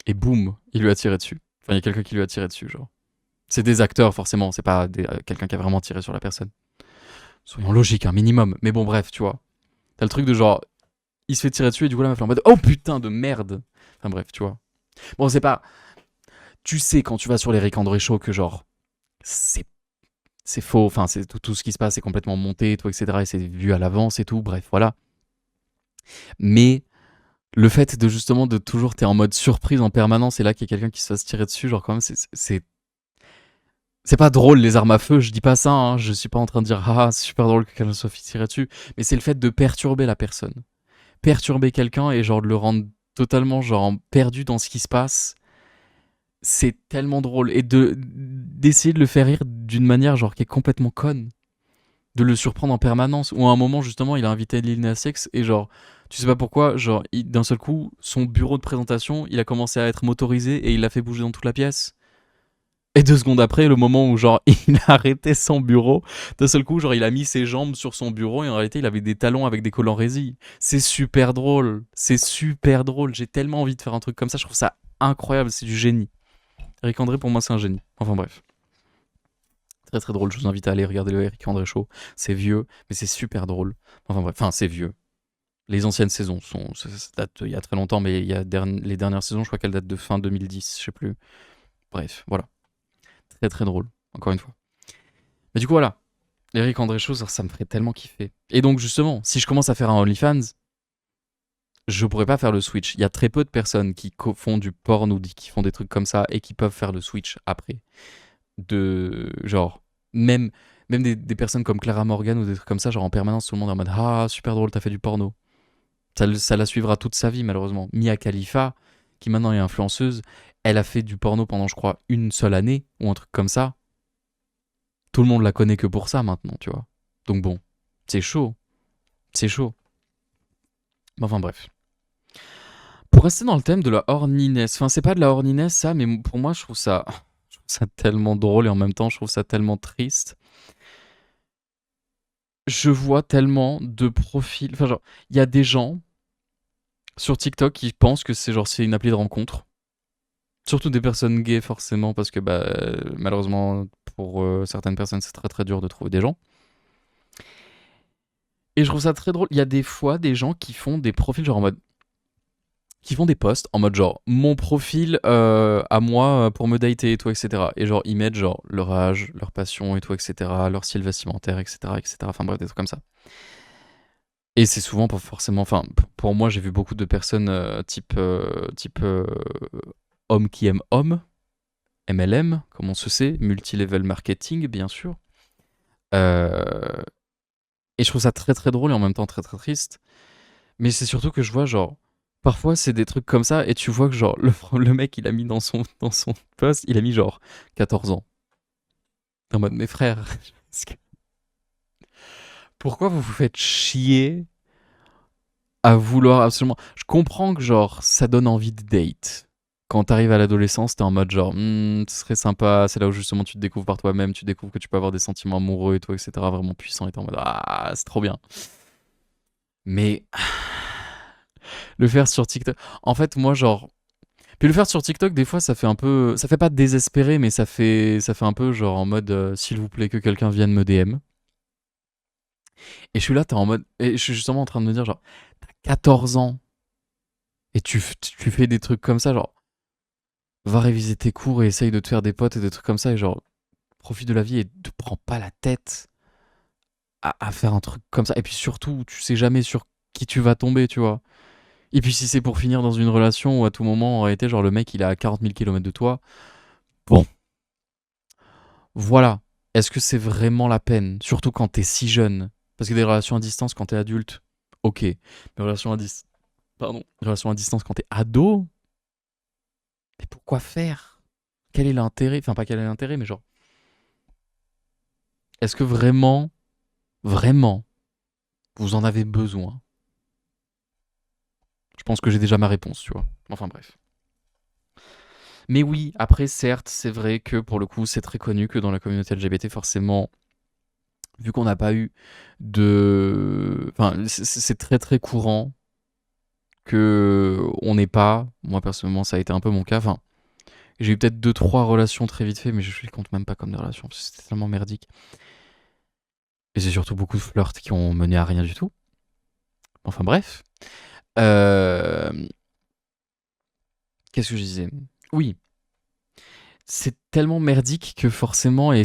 Et boum, il lui a tiré dessus. Enfin, il y a quelqu'un qui lui a tiré dessus, genre. C'est des acteurs, forcément, c'est pas quelqu'un qui a vraiment tiré sur la personne. Soyons logiques, un minimum. Mais bon, bref, tu vois. T'as le truc de genre, il se fait tirer dessus et du coup, la meuf est en mode, oh putain de merde. Enfin bref, tu vois. Bon, c'est pas. Tu sais, quand tu vas sur les Rick André Show, que genre, c'est c'est faux, enfin, c'est tout ce qui se passe est complètement monté, tout, etc. Et c'est vu à l'avance et tout, bref, voilà. Mais le fait de justement de toujours, t'es en mode surprise en permanence et là qu'il y a quelqu'un qui se fasse tirer dessus, genre quand même, c'est pas drôle les armes à feu, je dis pas ça, hein, je suis pas en train de dire ah c'est super drôle que quelqu'un se soit fait tirer dessus, mais c'est le fait de perturber la personne. Perturber quelqu'un et genre de le rendre totalement genre perdu dans ce qui se passe, c'est tellement drôle. Et d'essayer de le faire rire d'une manière genre qui est complètement conne. De le surprendre en permanence. Ou à un moment justement il a invité Lil Nas X et genre tu sais pas pourquoi, genre d'un seul coup son bureau de présentation il a commencé à être motorisé et il l'a fait bouger dans toute la pièce. Et 2 secondes après, le moment où genre il a arrêté son bureau, d'un seul coup, genre il a mis ses jambes sur son bureau et en réalité il avait des talons avec des collants résille. C'est super drôle, c'est super drôle. J'ai tellement envie de faire un truc comme ça, je trouve ça incroyable, c'est du génie. Eric André pour moi c'est un génie. Enfin bref, très très drôle. Je vous invite à aller regarder le Eric André Show. C'est vieux, mais c'est super drôle. Enfin bref, enfin c'est vieux. Les anciennes saisons ça date il y a très longtemps, mais il y a les dernières saisons, je crois qu'elles datent de fin 2010, je sais plus. Bref, voilà, très très drôle. Encore une fois. Mais du coup voilà. Eric André Show, ça me ferait tellement kiffer. Et donc justement, si je commence à faire un OnlyFans, je pourrais pas faire le switch. Il y a très peu de personnes qui font du porn ou qui font des trucs comme ça et qui peuvent faire le switch après. De genre, même, même des personnes comme Clara Morgan ou des trucs comme ça, genre en permanence, tout le monde est en mode ah, super drôle, t'as fait du porno. Ça la suivra toute sa vie, malheureusement. Mia Khalifa, qui maintenant est influenceuse, elle a fait du porno pendant, je crois, une seule année ou un truc comme ça. Tout le monde la connaît que pour ça maintenant, tu vois. Donc bon, c'est chaud. C'est chaud. Enfin bref. Pour rester dans le thème de la horniness, enfin c'est pas de la horniness ça, mais pour moi je trouve ça tellement drôle et en même temps je trouve ça tellement triste. Je vois tellement de profils, enfin genre il y a des gens sur TikTok qui pensent que c'est une appli de rencontre. Surtout des personnes gays forcément parce que bah malheureusement pour certaines personnes c'est très très dur de trouver des gens. Et je trouve ça très drôle. Il y a des fois des gens qui font des profils genre en mode qui font des posts en mode genre mon profil à moi pour me dater et tout, etc. Et genre ils mettent genre leur âge, leur passion et tout, etc. Leur style vestimentaire, etc. etc. Enfin bref, des trucs comme ça. Et c'est souvent pas forcément. Enfin, pour moi, j'ai vu beaucoup de personnes type homme qui aime homme, MLM, comme on se sait, multilevel marketing, bien sûr. Euh, et je trouve ça très très drôle et en même temps très très triste. Mais c'est surtout que je vois genre parfois c'est des trucs comme ça et tu vois que genre le mec il a mis dans son post, il a mis genre 14 ans. T'es en mode mes frères, pourquoi vous vous faites chier à vouloir absolument. Je comprends que genre ça donne envie de date. Quand t'arrives à l'adolescence, t'es en mode genre ce serait sympa, c'est là où justement tu te découvres par toi-même, tu découvres que tu peux avoir des sentiments amoureux et tout, etc. Vraiment puissant et t'es en mode ah c'est trop bien. Mais le faire sur TikTok. En fait, moi, genre. Puis le faire sur TikTok, des fois, ça fait un peu. Ça fait pas désespéré, mais ça fait un peu genre en mode s'il vous plaît, que quelqu'un vienne me DM. Et je suis là, t'es en mode. Et je suis justement en train de me dire, genre, t'as 14 ans et tu fais des trucs comme ça, genre, va réviser tes cours et essaye de te faire des potes et des trucs comme ça, et genre, profite de la vie et te prends pas la tête à faire un truc comme ça. Et puis surtout, tu sais jamais sur qui tu vas tomber, tu vois. Et puis si c'est pour finir dans une relation où à tout moment, en réalité, genre le mec il est à 40 000 km de toi, bon, voilà. Est-ce que c'est vraiment la peine? Surtout quand t'es si jeune. Parce que des relations à distance quand t'es adulte, ok. Mais relations à distance quand t'es ado, mais pourquoi faire? Quel est l'intérêt? Enfin, pas quel est l'intérêt, mais genre, est-ce que vraiment, vraiment, vous en avez besoin? Je pense que j'ai déjà ma réponse, tu vois. Enfin bref. Mais oui, après, certes, c'est vrai que pour le coup, c'est très connu que dans la communauté LGBT, forcément, vu qu'on n'a pas eu de. Enfin, c'est très très courant que on n'ait pas. Moi, personnellement, ça a été un peu mon cas. Enfin, j'ai eu peut-être 2-3 relations très vite fait, mais je les compte même pas comme des relations, parce que c'était tellement merdique. Et c'est surtout beaucoup de flirts qui ont mené à rien du tout. Enfin bref. Euh, Qu'est-ce que je disais? Oui, c'est tellement merdique que forcément, et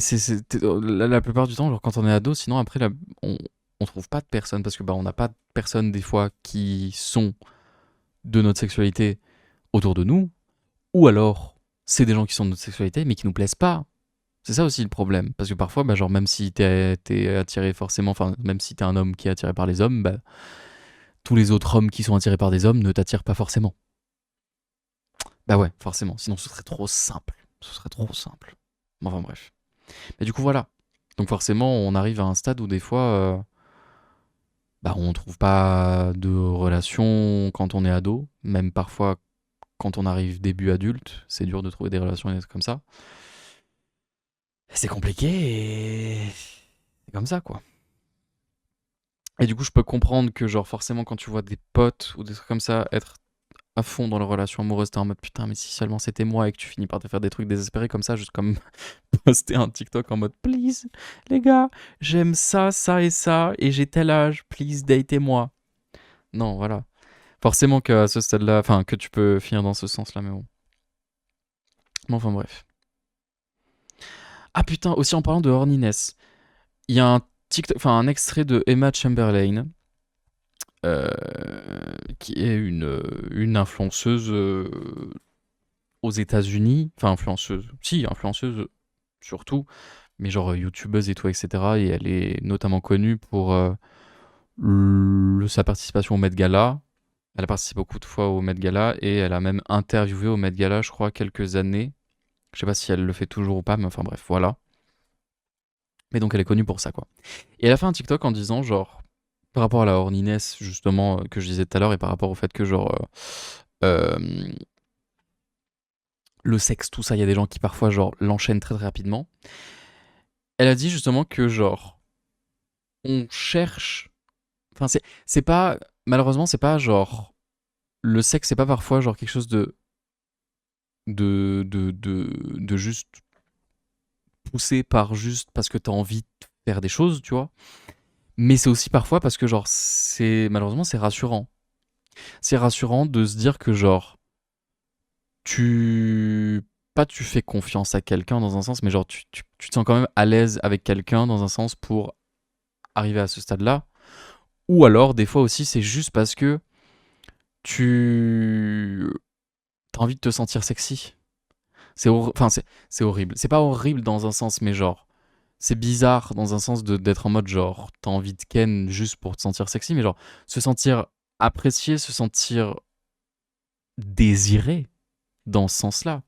la plupart du temps, genre quand on est ado, sinon après, on, on trouve pas de personnes parce que bah, on n'a pas de personnes des fois qui sont de notre sexualité autour de nous, ou alors c'est des gens qui sont de notre sexualité mais qui nous plaisent pas. C'est ça aussi le problème, parce que parfois, bah, genre même si t'es attiré forcément, enfin même si t'es un homme qui est attiré par les hommes, bah, tous les autres hommes qui sont attirés par des hommes ne t'attirent pas forcément. Bah ouais, forcément, sinon ce serait trop simple. Ce serait trop simple. Enfin bref. Mais du coup voilà. Donc forcément, on arrive à un stade où des fois, bah, on trouve pas de relation quand on est ado, même parfois quand on arrive début adulte, c'est dur de trouver des relations et des trucs comme ça. C'est compliqué et c'est comme ça quoi. Et du coup, je peux comprendre que genre forcément quand tu vois des potes ou des trucs comme ça être à fond dans leur relation amoureuse, t'es en mode putain, mais si seulement c'était moi et que tu finis par te faire des trucs désespérés comme ça, juste comme poster un TikTok en mode please, les gars, j'aime ça, ça et ça, et j'ai tel âge, please, datez-moi. Non, voilà. Forcément qu'à ce stade-là, enfin, que tu peux finir dans ce sens-là, mais bon. Mais enfin, bref. Ah putain, aussi en parlant de horniness, il y a un TikTok, enfin, un extrait de Emma Chamberlain, euh, qui est une influenceuse aux États-Unis, enfin influenceuse, si influenceuse surtout, mais genre youtubeuse et tout, etc. Et elle est notamment connue pour sa participation au Met Gala. Elle a participé beaucoup de fois au Met Gala et elle a même interviewé au Met Gala, je crois, quelques années. Je sais pas si elle le fait toujours ou pas, mais enfin bref, voilà. Mais donc elle est connue pour ça, quoi. Et elle a fait un TikTok en disant, genre, par rapport à la horniness, justement, que je disais tout à l'heure, et par rapport au fait que, genre, le sexe, tout ça, il y a des gens qui parfois, genre, l'enchaînent très très rapidement. Elle a dit justement que, genre, on cherche. Enfin, c'est pas. Malheureusement, c'est pas genre. Le sexe, c'est pas parfois, genre, quelque chose de juste poussé par juste parce que t'as envie de faire des choses, tu vois. Mais c'est aussi parfois parce que, genre, c'est. Malheureusement, c'est rassurant. C'est rassurant de se dire que, genre, tu. Pas tu fais confiance à quelqu'un dans un sens, mais genre, tu te sens quand même à l'aise avec quelqu'un dans un sens pour arriver à ce stade-là. Ou alors, des fois aussi, c'est juste parce que tu as envie de te sentir sexy. Enfin, c'est horrible. C'est pas horrible dans un sens, mais genre, c'est bizarre dans un sens d'être en mode genre, t'as envie de ken juste pour te sentir sexy, mais genre, se sentir apprécié, se sentir désiré dans ce sens-là.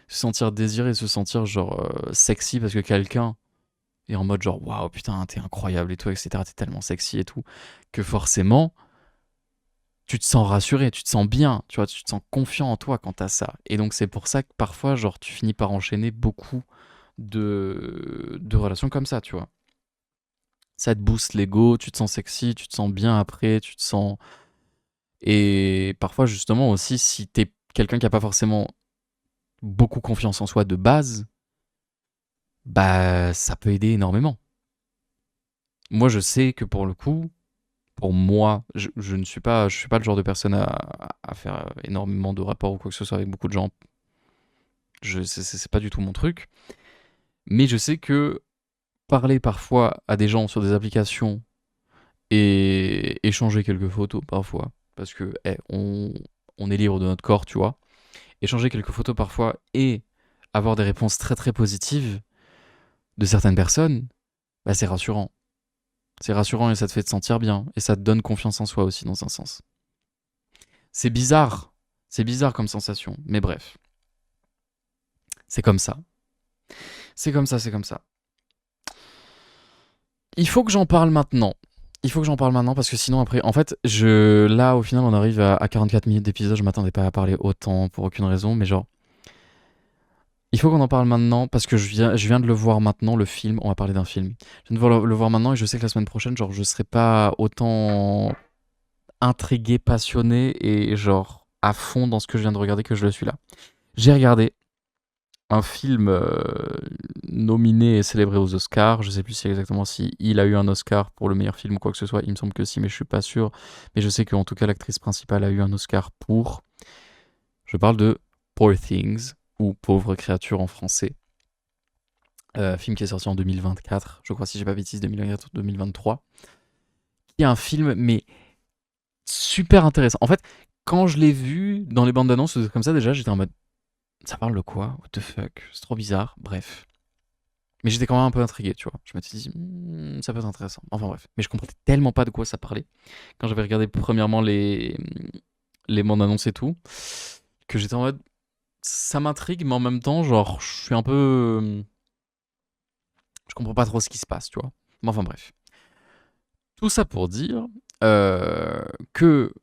Se sentir désiré, se sentir genre sexy parce que quelqu'un est en mode genre, waouh, putain, t'es incroyable et tout, etc. T'es tellement sexy et tout, que forcément, tu te sens rassuré, tu te sens bien, tu vois, tu te sens confiant en toi quand t'as ça. Et donc c'est pour ça que parfois, genre, tu finis par enchaîner beaucoup de relations comme ça, tu vois. Ça te booste l'ego, tu te sens sexy, tu te sens bien après, tu te sens... Et parfois, justement, aussi, si t'es quelqu'un qui a pas forcément beaucoup confiance en soi de base, bah, ça peut aider énormément. Moi, je sais que pour le coup, pour moi, je suis pas le genre de personne à faire énormément de rapports ou quoi que ce soit avec beaucoup de gens. C'est pas du tout mon truc. Mais je sais que parler parfois à des gens sur des applications et échanger quelques photos parfois, parce que on est libre de notre corps, tu vois. Échanger quelques photos parfois et avoir des réponses très très positives de certaines personnes, bah c'est rassurant. C'est rassurant et ça te fait te sentir bien. Et ça te donne confiance en soi aussi dans un sens. C'est bizarre. C'est bizarre comme sensation. Mais bref. C'est comme ça. C'est comme ça, c'est comme ça. Il faut que j'en parle maintenant. Il faut que j'en parle maintenant parce que sinon après, en fait, là au final on arrive à 44 minutes d'épisode. Je m'attendais pas à parler autant pour aucune raison, mais genre, il faut qu'on en parle maintenant parce que je viens de le voir maintenant, le film. On va parler d'un film. Je viens de le voir maintenant et je sais que la semaine prochaine, genre, je serai pas autant intrigué, passionné et genre à fond dans ce que je viens de regarder que je le suis là. J'ai regardé un film nominé et célébré aux Oscars. Je sais plus si exactement si il a eu un Oscar pour le meilleur film ou quoi que ce soit. Il me semble que si, mais je suis pas sûr. Mais je sais qu'en tout cas, l'actrice principale a eu un Oscar pour. Je parle de Poor Things, ou Pauvre créature en français. Film qui est sorti en 2024, je crois, si j'ai pas bêtise, 2024 ou 2023. Qui est un film, mais super intéressant. En fait, quand je l'ai vu dans les bandes d'annonces comme ça, déjà, j'étais en mode ça parle de quoi? What the fuck? C'est trop bizarre. Bref. Mais j'étais quand même un peu intrigué, tu vois. Je m'étais dit, ça peut être intéressant. Enfin bref. Mais je comprenais tellement pas de quoi ça parlait quand j'avais regardé premièrement les bandes annonces et tout, que j'étais en mode ça m'intrigue, mais en même temps, genre, je suis un peu. Je comprends pas trop ce qui se passe, tu vois. Mais enfin bref. Tout ça pour dire que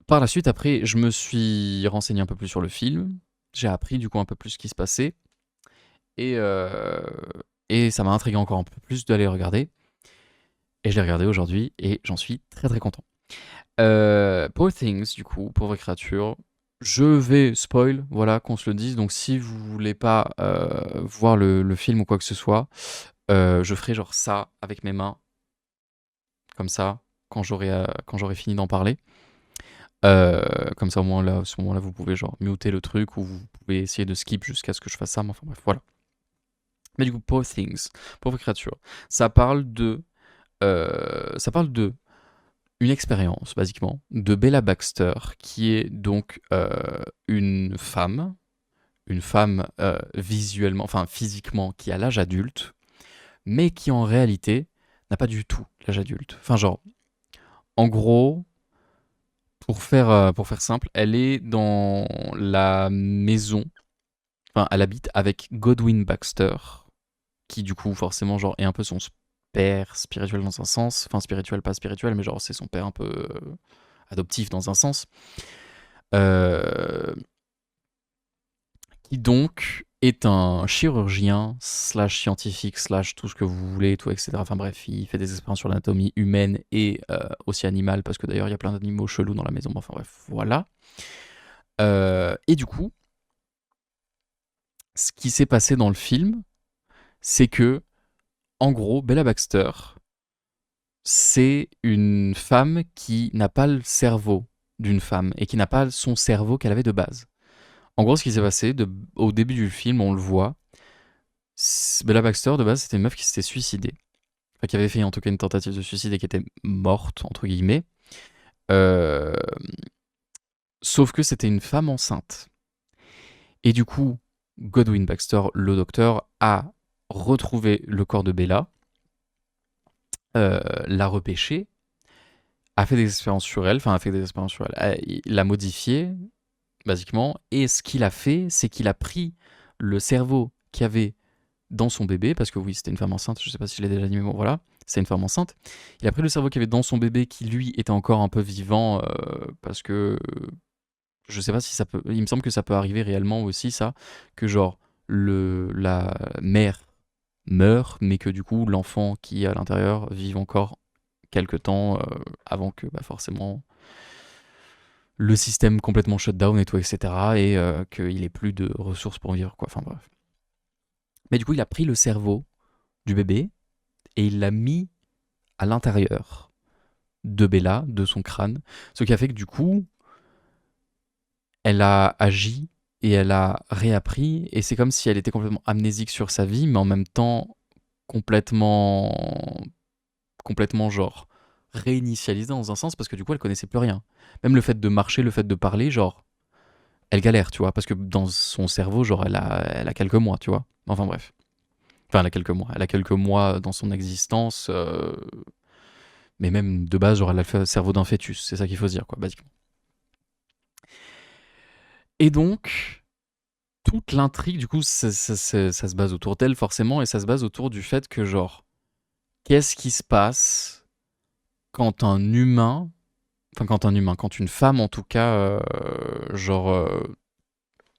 par la suite, après, je me suis renseigné un peu plus sur le film. J'ai appris du coup un peu plus ce qui se passait. Et, et ça m'a intrigué encore un peu plus d'aller regarder. Et je l'ai regardé aujourd'hui et j'en suis très très content. Poor Things, du coup, pauvre créature. Je vais spoil, voilà, qu'on se le dise. Donc si vous voulez pas voir le film ou quoi que ce soit, je ferai genre ça avec mes mains, comme ça, quand j'aurai fini d'en parler. Comme ça, au moins là, à ce moment-là, vous pouvez genre muter le truc ou vous pouvez essayer de skip jusqu'à ce que je fasse ça. Mais enfin bref, voilà. Mais du coup, Poor Things, pauvre créature, ça parle de, ça parle de une expérience, basiquement, de Bella Baxter, qui est donc une femme visuellement, enfin physiquement, qui a l'âge adulte, mais qui en réalité n'a pas du tout l'âge adulte. Enfin, genre, en gros, pour faire simple, elle est dans la maison, enfin, elle habite avec Godwin Baxter, qui du coup, forcément, genre, est un peu son père spirituel dans un sens, enfin, spirituel, pas spirituel, mais genre, c'est son père un peu adoptif dans un sens. Euh, qui donc est un chirurgien slash scientifique slash tout ce que vous voulez, tout, etc. Enfin bref, il fait des expériences sur l'anatomie humaine et aussi animale, parce que d'ailleurs il y a plein d'animaux chelous dans la maison. Enfin bref, voilà. Et du coup, ce qui s'est passé dans le film, c'est que, en gros, Bella Baxter, c'est une femme qui n'a pas le cerveau d'une femme et qui n'a pas son cerveau qu'elle avait de base. En gros, ce qui s'est passé, au début du film, on le voit, Bella Baxter, de base, c'était une meuf qui s'était suicidée. Enfin, qui avait fait en tout cas une tentative de suicide et qui était morte, entre guillemets. Euh, Sauf que c'était une femme enceinte. Et du coup, Godwin Baxter, le docteur, a retrouvé le corps de Bella, l'a repêché, a fait des expériences sur elle, enfin a fait des expériences sur elle, l'a modifié, basiquement, et ce qu'il a fait, c'est qu'il a pris le cerveau qu'il y avait dans son bébé, parce que oui, c'était une femme enceinte, je sais pas si je l'ai déjà dit, mais bon, voilà, c'est une femme enceinte. Il a pris le cerveau qu'il y avait dans son bébé, qui lui était encore un peu vivant, parce que je sais pas si ça peut. Il me semble que ça peut arriver réellement aussi, ça, que genre la mère meurt, mais que du coup l'enfant qui est à l'intérieur vive encore quelque temps avant que bah, forcément le système complètement shut down et tout, etc. Et qu'il ait plus de ressources pour vivre, quoi. Enfin bref. Mais du coup, il a pris le cerveau du bébé et il l'a mis à l'intérieur de Bella, de son crâne. Ce qui a fait que du coup, elle a agi et elle a réappris. Et c'est comme si elle était complètement amnésique sur sa vie, mais en même temps complètement genre réinitialisée dans un sens parce que du coup, elle connaissait plus rien. Même le fait de marcher, le fait de parler, genre, elle galère, tu vois, parce que dans son cerveau, genre, elle a quelques mois, tu vois. Enfin bref. Enfin, elle a quelques mois. Elle a quelques mois dans son existence. Mais même de base, genre, elle a le cerveau d'un fœtus. C'est ça qu'il faut se dire, quoi, basiquement. Et donc, toute l'intrigue, du coup, ça se base autour d'elle, forcément, et ça se base autour du fait que, genre, qu'est-ce qui se passe quand un humain, enfin, quand une femme, en tout cas, genre,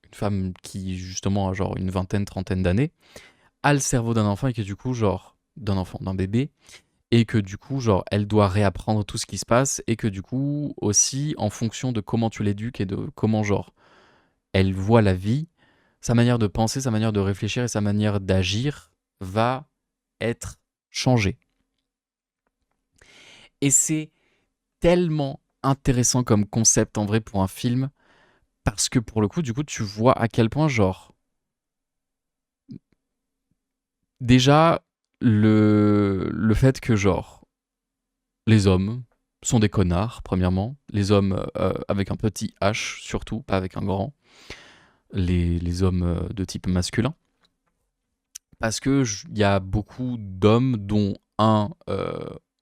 une femme qui, justement, a, genre, une vingtaine, trentaine d'années, a le cerveau d'un enfant et que, du coup, genre, d'un enfant, d'un bébé, et que du coup, genre, elle doit réapprendre tout ce qui se passe, et que du coup, aussi, en fonction de comment tu l'éduques et de comment, genre, elle voit la vie, sa manière de penser, sa manière de réfléchir et sa manière d'agir va être changée. Et c'est tellement intéressant comme concept en vrai pour un film, parce que pour le coup, du coup, tu vois à quel point, genre, déjà, le fait que, genre, les hommes sont des connards, premièrement, les hommes avec un petit H surtout, pas avec un grand, les hommes de type masculin, parce que il y a beaucoup d'hommes, dont un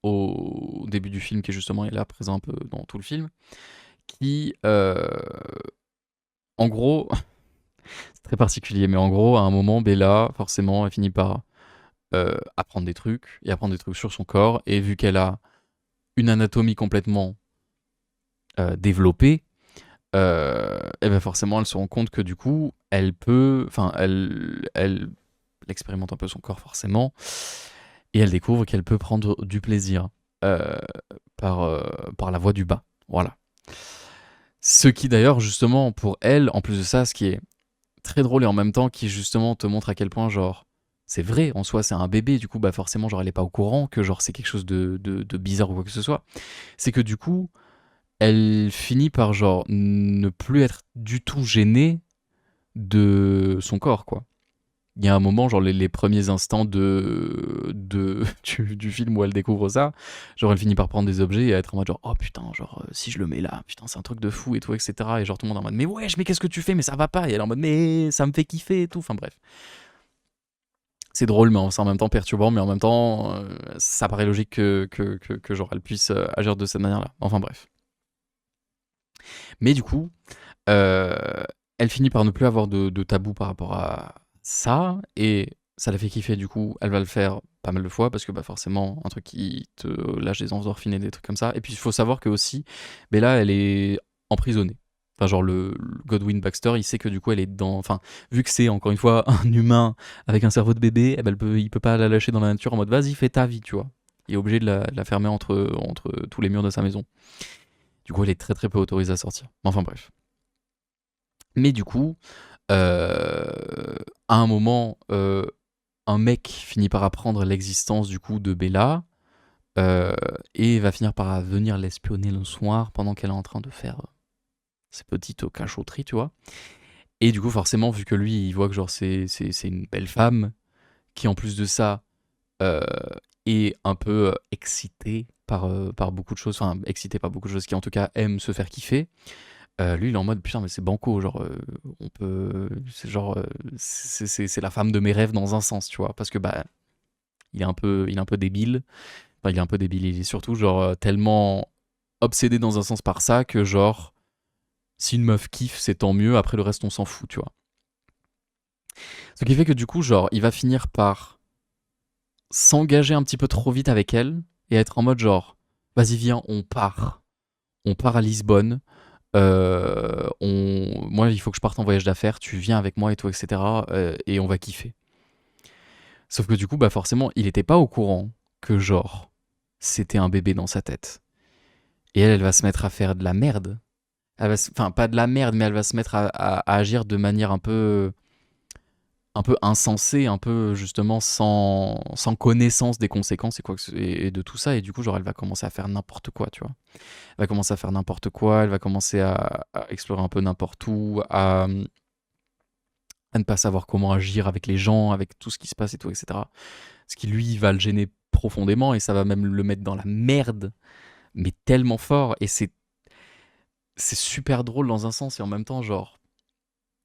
au début du film, qui est justement est là présent un peu dans tout le film, qui, en gros, c'est très particulier, mais en gros, à un moment, Bella, forcément, elle finit par apprendre des trucs, et apprendre des trucs sur son corps, et vu qu'elle a une anatomie complètement développée, et ben forcément, elle se rend compte que du coup, elle peut, enfin, elle expérimente un peu son corps forcément, et elle découvre qu'elle peut prendre du plaisir euh, par la voie du bas. Voilà. Ce qui d'ailleurs, justement, pour elle, en plus de ça, ce qui est très drôle et en même temps qui justement te montre à quel point, genre, c'est vrai, en soi, c'est un bébé, du coup, bah forcément, genre, elle est pas au courant que, genre, c'est quelque chose de bizarre ou quoi que ce soit. C'est que du coup, elle finit par, genre, ne plus être du tout gênée de son corps, quoi. Il y a un moment, genre les premiers instants du film où elle découvre ça, genre elle finit par prendre des objets et à être en mode genre oh putain, genre si je le mets là, putain c'est un truc de fou et tout, etc. Et genre tout le monde est en mode mais wesh, mais qu'est-ce que tu fais, mais ça va pas. Et elle est en mode mais ça me fait kiffer et tout, enfin bref. C'est drôle, mais c'est en même temps perturbant, mais en même temps ça paraît logique que genre elle puisse agir de cette manière-là. Enfin bref. Mais du coup, euh, elle finit par ne plus avoir de tabou par rapport à ça, et ça la fait kiffer, du coup, elle va le faire pas mal de fois, parce que bah, forcément, un truc qui te lâche des endorphines et des trucs comme ça. Et puis il faut savoir que aussi, Bella, elle est emprisonnée. Enfin, genre le Godwin Baxter, il sait que du coup, elle est dans. Enfin, vu que c'est encore une fois un humain avec un cerveau de bébé, eh ben, il peut pas la lâcher dans la nature en mode vas-y, fais ta vie, tu vois. Il est obligé de la fermer entre tous les murs de sa maison. Du coup, elle est très très peu autorisée à sortir. Enfin bref. Mais du coup, à un moment, un mec finit par apprendre l'existence du coup de Bella euh, et va finir par venir l'espionner le soir pendant qu'elle est en train de faire ses petites cachotteries, tu vois. Et du coup, forcément, vu que lui, il voit que genre c'est une belle femme qui, en plus de ça, euh, est un peu excitée par beaucoup de choses, enfin excitée par beaucoup de choses, qui en tout cas aime se faire kiffer. Lui, il est en mode putain, mais c'est banco, genre, on peut. C'est genre, c'est la femme de mes rêves dans un sens, tu vois, parce que bah, il est un peu débile. Enfin, il est un peu débile, il est surtout, genre, tellement obsédé dans un sens par ça que, genre, si une meuf kiffe, c'est tant mieux, après le reste, on s'en fout, tu vois. Ce qui fait que, du coup, genre, il va finir par s'engager un petit peu trop vite avec elle et être en mode, genre, vas-y, viens, on part. On part à Lisbonne. Moi, il faut que je parte en voyage d'affaires, tu viens avec moi et tout, etc. Et on va kiffer. Sauf que du coup, bah forcément, il était pas au courant que genre, c'était un bébé dans sa tête. Et elle va se mettre à faire de la merde. Enfin, pas de la merde, mais elle va se mettre à agir de manière un peu insensée, un peu justement sans connaissance des conséquences et, et de tout ça. Et du coup, genre, elle va commencer à faire n'importe quoi, tu vois. Elle va commencer à faire n'importe quoi, elle va commencer à explorer un peu n'importe où, à ne pas savoir comment agir avec les gens, avec tout ce qui se passe et tout, etc. Ce qui lui va le gêner profondément et ça va même le mettre dans la merde, mais tellement fort. Et c'est super drôle dans un sens et en même temps, genre,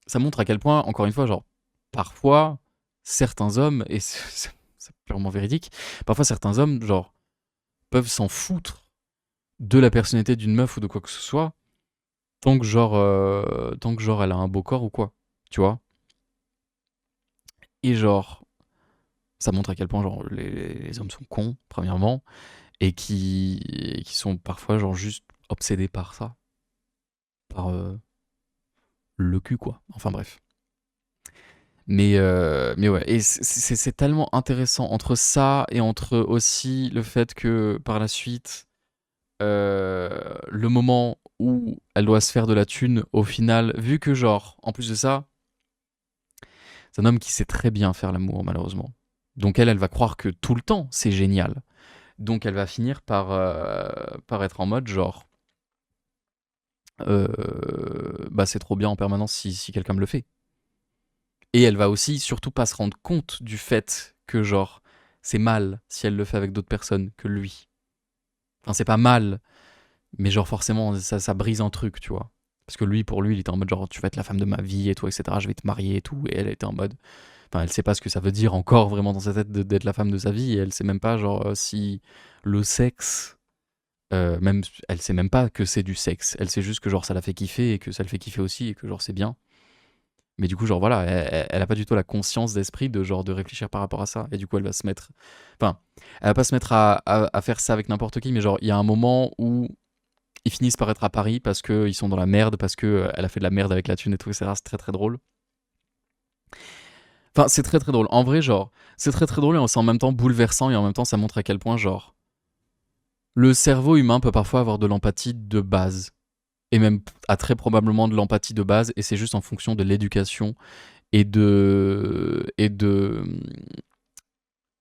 ça montre à quel point, encore une fois, genre, parfois, certains hommes, et c'est purement véridique, parfois certains hommes, genre, peuvent s'en foutre de la personnalité d'une meuf ou de quoi que ce soit, tant que genre elle a un beau corps ou quoi, tu vois. Et genre, ça montre à quel point genre les hommes sont cons, premièrement, et qui sont parfois genre juste obsédés par ça, par le cul quoi. Enfin bref. Mais ouais, et c'est tellement intéressant entre ça et entre aussi le fait que par la suite, le moment où elle doit se faire de la thune, au final, vu que genre, en plus de ça, C'est un homme qui sait très bien faire l'amour, malheureusement. Donc elle va croire que tout le temps, c'est génial. Donc elle va finir par être en mode genre, bah c'est trop bien en permanence si quelqu'un me le fait. Et elle va aussi surtout pas se rendre compte du fait que genre, c'est mal si elle le fait avec d'autres personnes que lui. Enfin, c'est pas mal, mais genre forcément, ça brise un truc, tu vois. Parce que lui, pour lui, il était en mode genre, tu vas être la femme de ma vie et tout, etc. Je vais te marier et tout. Et elle était en mode, enfin, elle sait pas ce que ça veut dire encore vraiment dans sa tête d'être la femme de sa vie. Et elle sait même pas, genre, si le sexe, même, elle sait même pas que c'est du sexe. Elle sait juste que, genre, ça la fait kiffer et que ça le fait kiffer aussi et que, genre, c'est bien. Mais du coup, genre, voilà, elle a pas du tout la conscience d'esprit de, genre, de réfléchir par rapport à ça. Et du coup, elle va se mettre. Enfin, elle va pas se mettre à faire ça avec n'importe qui, mais genre, il y a un moment où ils finissent par être à Paris parce qu'ils sont dans la merde, parce qu'elle a fait de la merde avec la thune et tout, etc. C'est très très drôle. Enfin, c'est très très drôle. En vrai, genre, c'est très très drôle et c'est en même temps bouleversant et en même temps, ça montre à quel point, genre, le cerveau humain peut parfois avoir de l'empathie de base. Et même a très probablement de l'empathie de base, et c'est juste en fonction de l'éducation et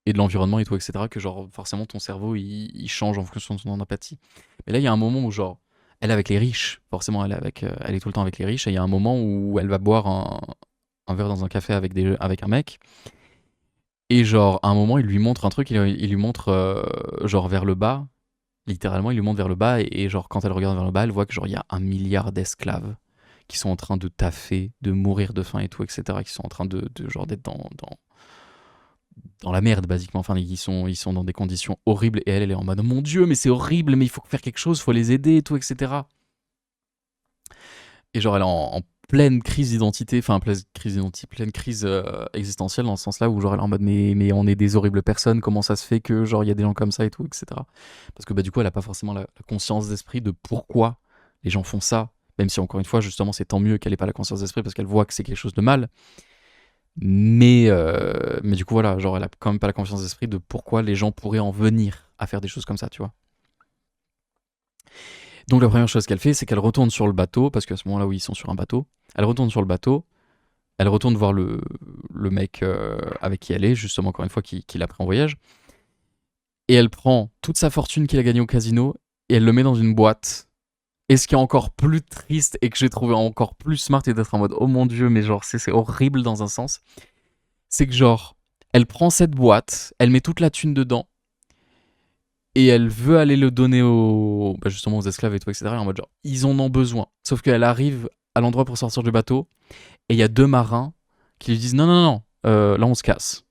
et de l'environnement et tout, etc. que genre forcément ton cerveau il change en fonction de ton empathie. Mais là il y a un moment où genre elle est avec les riches, forcément elle est tout le temps avec les riches, et il y a un moment où elle va boire un verre dans un café avec un mec, et genre à un moment il lui montre un truc, il lui montre genre vers le bas, littéralement il lui montre vers le bas, et genre quand elle regarde vers le bas elle voit que genre il y a 1 milliard d'esclaves qui sont en train de taffer, de mourir de faim et tout, etc., qui sont en train de genre d'être dans la merde, basiquement. Enfin, ils sont dans des conditions horribles, et elle est en mode mon Dieu, mais c'est horrible, mais il faut faire quelque chose, il faut les aider et tout, etc. Et genre, elle est en pleine crise d'identité, enfin, pleine crise existentielle, dans ce sens-là, où genre, elle est en mode mais on est des horribles personnes, comment ça se fait que genre, il y a des gens comme ça et tout, etc. Parce que bah, du coup, elle a pas forcément la conscience d'esprit de pourquoi les gens font ça, même si encore une fois, justement, c'est tant mieux qu'elle ait pas la conscience d'esprit parce qu'elle voit que c'est quelque chose de mal. Mais du coup, voilà, genre, elle a quand même pas la confiance d'esprit de pourquoi les gens pourraient en venir à faire des choses comme ça, tu vois. Donc, la première chose qu'elle fait, c'est qu'elle retourne sur le bateau, parce qu'à ce moment-là où ils sont sur un bateau, elle retourne sur le bateau, elle retourne voir le mec avec qui elle est, justement, encore une fois, qui l'a pris en voyage, et elle prend toute sa fortune qu'il a gagnée au casino, et elle le met dans une boîte. Et ce qui est encore plus triste, et que j'ai trouvé encore plus smart, et d'être en mode, oh mon dieu, mais genre, c'est horrible dans un sens, c'est que genre, elle prend cette boîte, elle met toute la thune dedans, et elle veut aller le donner bah justement aux esclaves et tout, etc. En mode genre, ils en ont besoin. Sauf qu'elle arrive à l'endroit pour sortir du bateau, et il y a 2 marins qui lui disent non, non, non, là on se casse.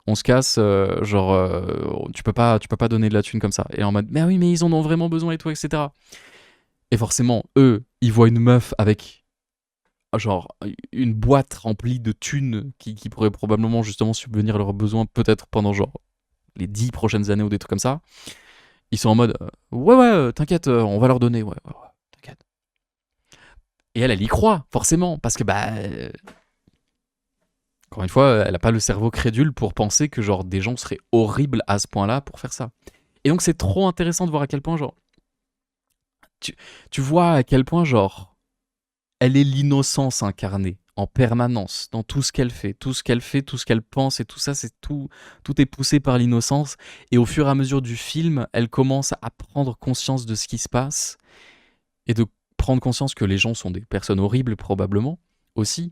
On se casse, genre, tu peux pas donner de la thune comme ça. Et en mode, mais oui, mais ils en ont vraiment besoin et tout, etc. Et forcément, eux, ils voient une meuf avec genre une boîte remplie de thunes qui pourrait probablement justement subvenir à leurs besoins peut-être pendant genre les 10 prochaines années ou des trucs comme ça. Ils sont en mode ouais ouais t'inquiète on va leur donner ouais, t'inquiète. Et elle y croit forcément parce que bah encore une fois elle a pas le cerveau crédule pour penser que genre des gens seraient horribles à ce point-là pour faire ça. Et donc c'est trop intéressant de voir à quel point genre tu, tu vois à quel point genre elle est l'innocence incarnée en permanence dans tout ce qu'elle fait, tout ce qu'elle fait, tout ce qu'elle pense, et tout ça, c'est tout est poussé par l'innocence. Et au fur et à mesure du film, elle commence à prendre conscience de ce qui se passe et de prendre conscience que les gens sont des personnes horribles probablement aussi.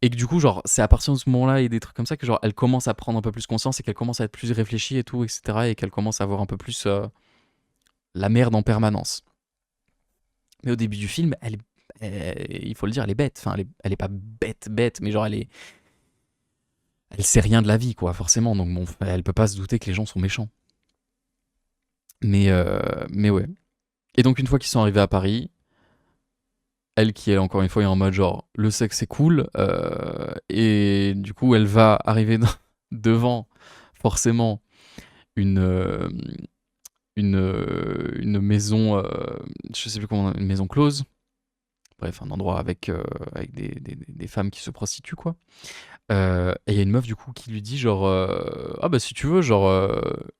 Et que du coup, genre, c'est à partir de ce moment-là et des trucs comme ça que genre, elle commence à prendre un peu plus conscience et qu'elle commence à être plus réfléchie et tout, etc. Et qu'elle commence à voir un peu plus la merde en permanence. Mais au début du film, il faut le dire, elle est bête. Enfin, elle est pas bête, bête, mais genre, elle sait rien de la vie, quoi, forcément. Donc, bon, elle peut pas se douter que les gens sont méchants. Mais ouais. Et donc, une fois qu'ils sont arrivés à Paris, elle qui est encore une fois est en mode genre, le sexe c'est cool, et du coup, elle va arriver devant, forcément, une, euh, une maison, je sais plus comment, une maison close. Bref, un endroit avec des femmes qui se prostituent, quoi. Et il y a une meuf, du coup, qui lui dit, genre, ah bah si tu veux, genre,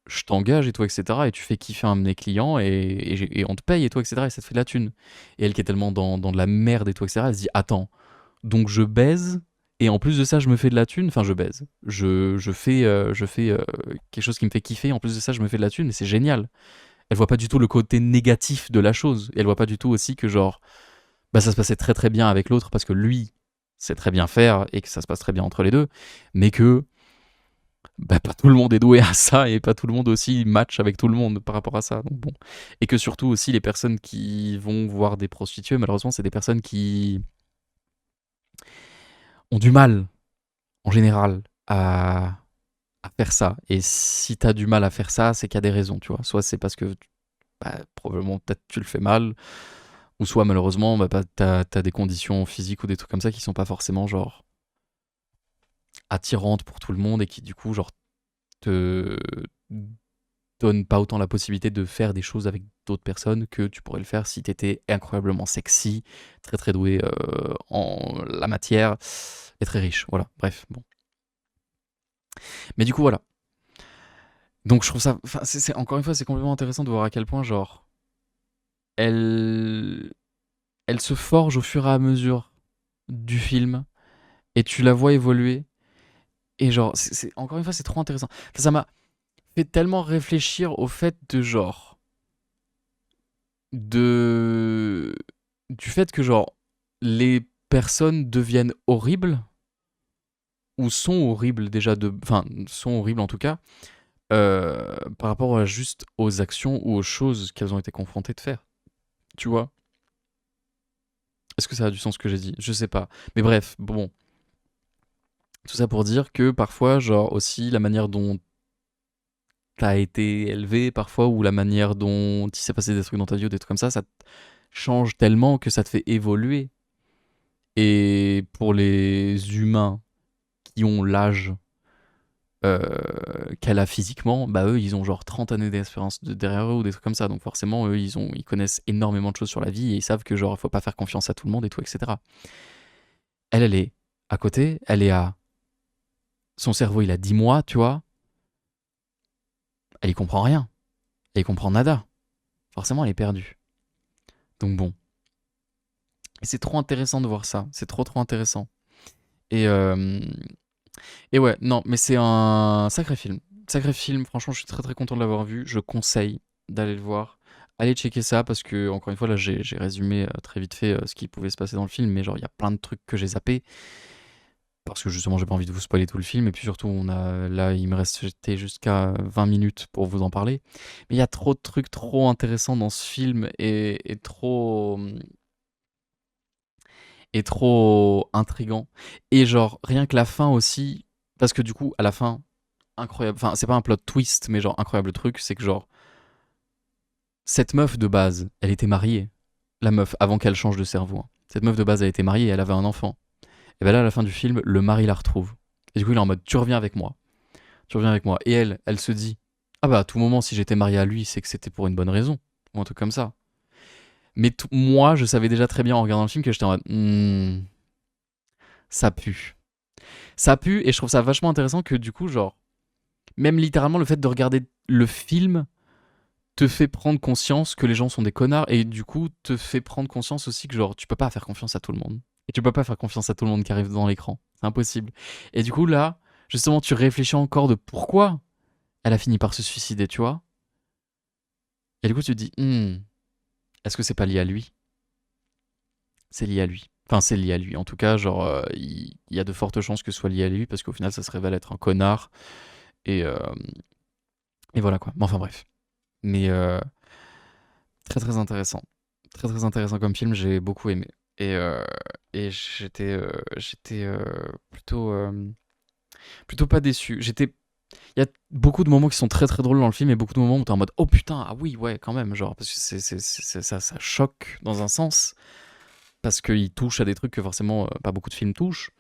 je t'engage et toi, etc. Et tu fais kiffer un de mes clients et on te paye et toi, etc. Et ça te fait de la thune. Et elle qui est tellement dans de la merde et toi, etc. Elle se dit, attends, donc je baise et en plus de ça, je me fais de la thune, enfin je baise. Je fais quelque chose qui me fait kiffer, en plus de ça, je me fais de la thune, et c'est génial. Elle voit pas du tout le côté négatif de la chose. Et elle voit pas du tout aussi que genre, bah ça se passait très très bien avec l'autre parce que lui sait très bien faire et que ça se passe très bien entre les deux, mais que bah, pas tout le monde est doué à ça et pas tout le monde aussi match avec tout le monde par rapport à ça. Donc bon. Et que surtout aussi les personnes qui vont voir des prostituées, malheureusement, c'est des personnes qui ont du mal en général à faire ça. Et si t'as du mal à faire ça, c'est qu'il y a des raisons, tu vois. Soit c'est parce que bah, probablement peut-être tu le fais mal, ou soit malheureusement bah, t'as des conditions physiques ou des trucs comme ça qui sont pas forcément genre attirantes pour tout le monde et qui du coup genre te donnent pas autant la possibilité de faire des choses avec d'autres personnes que tu pourrais le faire si t'étais incroyablement sexy, très très doué en la matière et très riche. Voilà, bref, bon. Mais du coup voilà. Donc je trouve ça, enfin, encore une fois, c'est complètement intéressant de voir à quel point genre elle, elle se forge au fur et à mesure du film et tu la vois évoluer et genre encore une fois c'est trop intéressant. Enfin, ça m'a fait tellement réfléchir au fait de genre de du fait que genre les personnes deviennent horribles ou sont horribles déjà enfin sont horribles en tout cas par rapport à juste aux actions ou aux choses qu'elles ont été confrontées de faire. Tu vois? Est-ce que ça a du sens ce que j'ai dit? Je sais pas. Mais bref, bon. Tout ça pour dire que parfois, genre aussi la manière dont t'as été élevé parfois ou la manière dont il s'est passé des trucs dans ta vie ou des trucs comme ça te change tellement que ça te fait évoluer. Et pour les humains qui ont l'âge qu'elle a physiquement, bah eux ils ont genre 30 années d'expérience derrière eux ou des trucs comme ça. Donc forcément eux ils connaissent énormément de choses sur la vie et ils savent que genre faut pas faire confiance à tout le monde et tout, etc. Elle est à côté, elle est à... Son cerveau il a 10 mois, tu vois. Elle y comprend rien. Elle y comprend nada. Forcément elle est perdue. Donc bon. Et c'est trop intéressant de voir ça. C'est trop trop intéressant. Et, euh, et ouais, non, mais c'est un sacré film. Sacré film, franchement, je suis très très content de l'avoir vu. Je conseille d'aller le voir. Allez checker ça parce que, encore une fois, là j'ai résumé très vite fait ce qui pouvait se passer dans le film, mais genre il y a plein de trucs que j'ai zappés parce que justement j'ai pas envie de vous spoiler tout le film et puis surtout là il me restait jusqu'à 20 minutes pour vous en parler. Mais il y a trop de trucs trop intéressants dans ce film et trop intrigant. Et genre rien que la fin aussi, parce que du coup à la fin incroyable. Enfin, c'est pas un plot twist, mais genre incroyable truc, c'est que genre cette meuf de base, elle était mariée. La meuf, avant qu'elle change de cerveau. Hein. Cette meuf de base, elle était mariée, elle avait un enfant. Et ben là, à la fin du film, le mari la retrouve. Et du coup, il est en mode, tu reviens avec moi. Tu reviens avec moi. Et elle se dit, ah bah à tout moment, si j'étais mariée à lui, c'est que c'était pour une bonne raison. Ou un truc comme ça. Mais moi, je savais déjà très bien en regardant le film que j'étais en mode, ça pue. Ça pue, et je trouve ça vachement intéressant que du coup, genre, même littéralement, le fait de regarder le film te fait prendre conscience que les gens sont des connards et du coup te fait prendre conscience aussi que genre tu peux pas faire confiance à tout le monde. Et tu peux pas faire confiance à tout le monde qui arrive dans l'écran. C'est impossible. Et du coup là, justement, tu réfléchis encore de pourquoi elle a fini par se suicider, tu vois. Et du coup tu te dis, est-ce que c'est pas lié à lui? C'est lié à lui. Enfin, c'est lié à lui. En tout cas, genre, il y a de fortes chances que ce soit lié à lui parce qu'au final, ça se révèle être un connard. Et, euh, et voilà quoi. Mais enfin bref. Mais très très intéressant. Très très intéressant comme film, j'ai beaucoup aimé. Et, euh, et j'étais plutôt pas déçu. Il y a beaucoup de moments qui sont très très drôles dans le film et beaucoup de moments où t'es en mode oh putain, ah oui, ouais, quand même, genre, parce que ça choque dans un sens, parce qu'il touche à des trucs que forcément pas beaucoup de films touchent.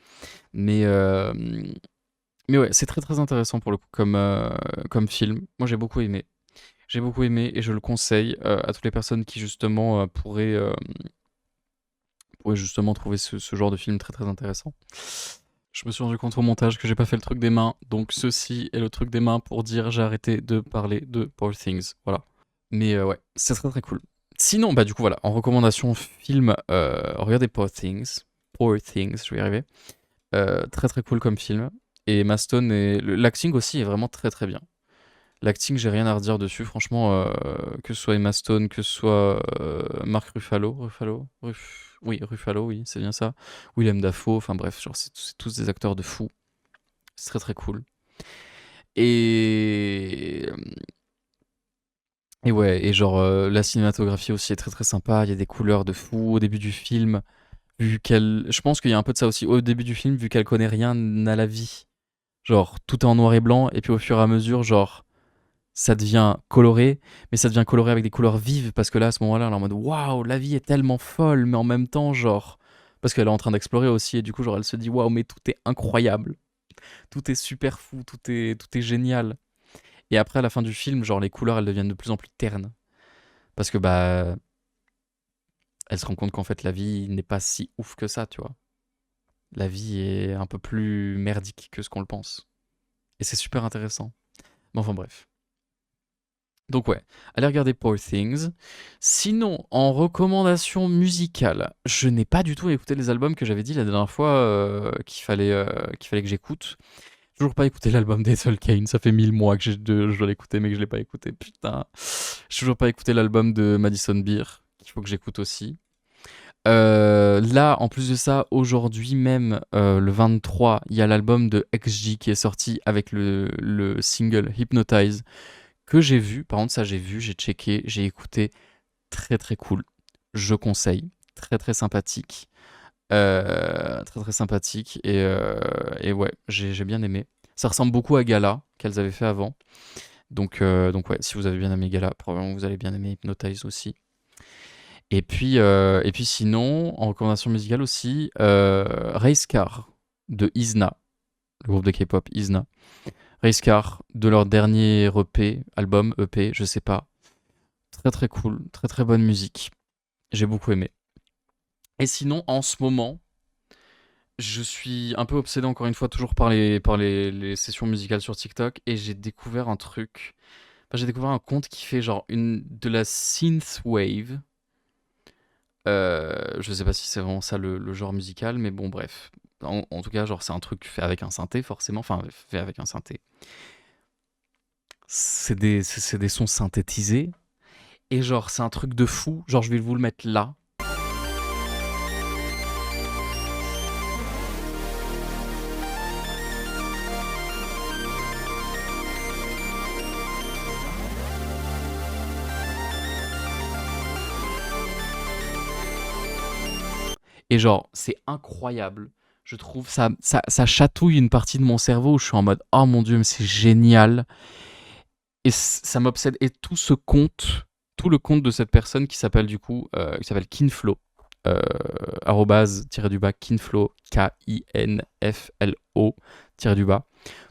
Mais, euh, mais ouais, c'est très très intéressant pour le coup comme film. Moi j'ai beaucoup aimé. J'ai beaucoup aimé et je le conseille à toutes les personnes qui justement pourraient justement trouver ce genre de film très très intéressant. Je me suis rendu compte au montage que j'ai pas fait le truc des mains, donc ceci est le truc des mains pour dire j'ai arrêté de parler de Poor Things. Voilà. Mais ouais, c'est très très cool. Sinon, bah du coup voilà, en recommandation film, regardez Poor Things. Poor Things, je vais y arriver. Très très cool comme film. Et Emma Stone, l'acting aussi est vraiment très très bien. L'acting, j'ai rien à redire dessus, franchement, que ce soit Emma Stone, que ce soit Mark oui, Ruffalo, oui, c'est bien ça. Willem Dafoe, enfin bref, genre, c'est tous des acteurs de fou. C'est très très cool. Et, et ouais, et genre, la cinématographie aussi est très très sympa, il y a des couleurs de fou au début du film, vu qu'elle. Je pense qu'il y a un peu de ça aussi au début du film, vu qu'elle connaît rien à la vie. Genre, tout est en noir et blanc, et puis au fur et à mesure, genre ça devient coloré, mais ça devient coloré avec des couleurs vives parce que là, à ce moment-là, elle est en mode waouh, la vie est tellement folle, mais en même temps, genre, parce qu'elle est en train d'explorer aussi, et du coup, genre, elle se dit waouh, mais tout est incroyable, tout est super fou, tout est génial. Et après, à la fin du film, genre, les couleurs, elles deviennent de plus en plus ternes parce que bah, elle se rend compte qu'en fait, la vie n'est pas si ouf que ça, tu vois. La vie est un peu plus merdique que ce qu'on le pense, et c'est super intéressant. Mais enfin bref. Donc ouais, allez regarder Poor Things. Sinon, en recommandation musicale, je n'ai pas du tout écouté les albums que j'avais dit la dernière fois qu'il fallait que j'écoute. Toujours pas écouté l'album d'Ethel Kane, ça fait 1000 mois que je dois l'écouter mais que je l'ai pas écouté, putain. J'ai toujours pas écouté l'album de Madison Beer, qu'il faut que j'écoute aussi. Là, en plus de ça, aujourd'hui même, le 23, il y a l'album de XG qui est sorti avec le single Hypnotize que j'ai vu. Par contre, ça, j'ai vu, j'ai checké, j'ai écouté. Très très cool. Je conseille. Très très sympathique. Très très sympathique. Et ouais, j'ai bien aimé. Ça ressemble beaucoup à Gala qu'elles avaient fait avant. Donc ouais, si vous avez bien aimé Gala, probablement vous allez bien aimer Hypnotize aussi. Et puis sinon, en recommandation musicale aussi, Race Car de Izna, le groupe de K-pop Izna. Race Car, de leur dernier EP, je sais pas. Très très cool, très très bonne musique. J'ai beaucoup aimé. Et sinon, en ce moment, je suis un peu obsédé encore une fois toujours par les sessions musicales sur TikTok et j'ai découvert un truc. Enfin, j'ai découvert un compte qui fait genre de la synthwave. Je sais pas si c'est vraiment ça le genre musical, mais bon, bref. En tout cas, genre, c'est un truc fait avec un synthé, forcément. Enfin, fait avec un synthé. C'est des sons synthétisés. Et genre, c'est un truc de fou. Genre, je vais vous le mettre là. Et genre, c'est incroyable. Je trouve ça chatouille une partie de mon cerveau où je suis en mode oh mon dieu, mais c'est génial. Et ça m'obsède. Et tout le compte de cette personne qui s'appelle du coup, qui s'appelle Kinflow, arrobase tiré du bas Kinflow, Kinflo tiré du bas.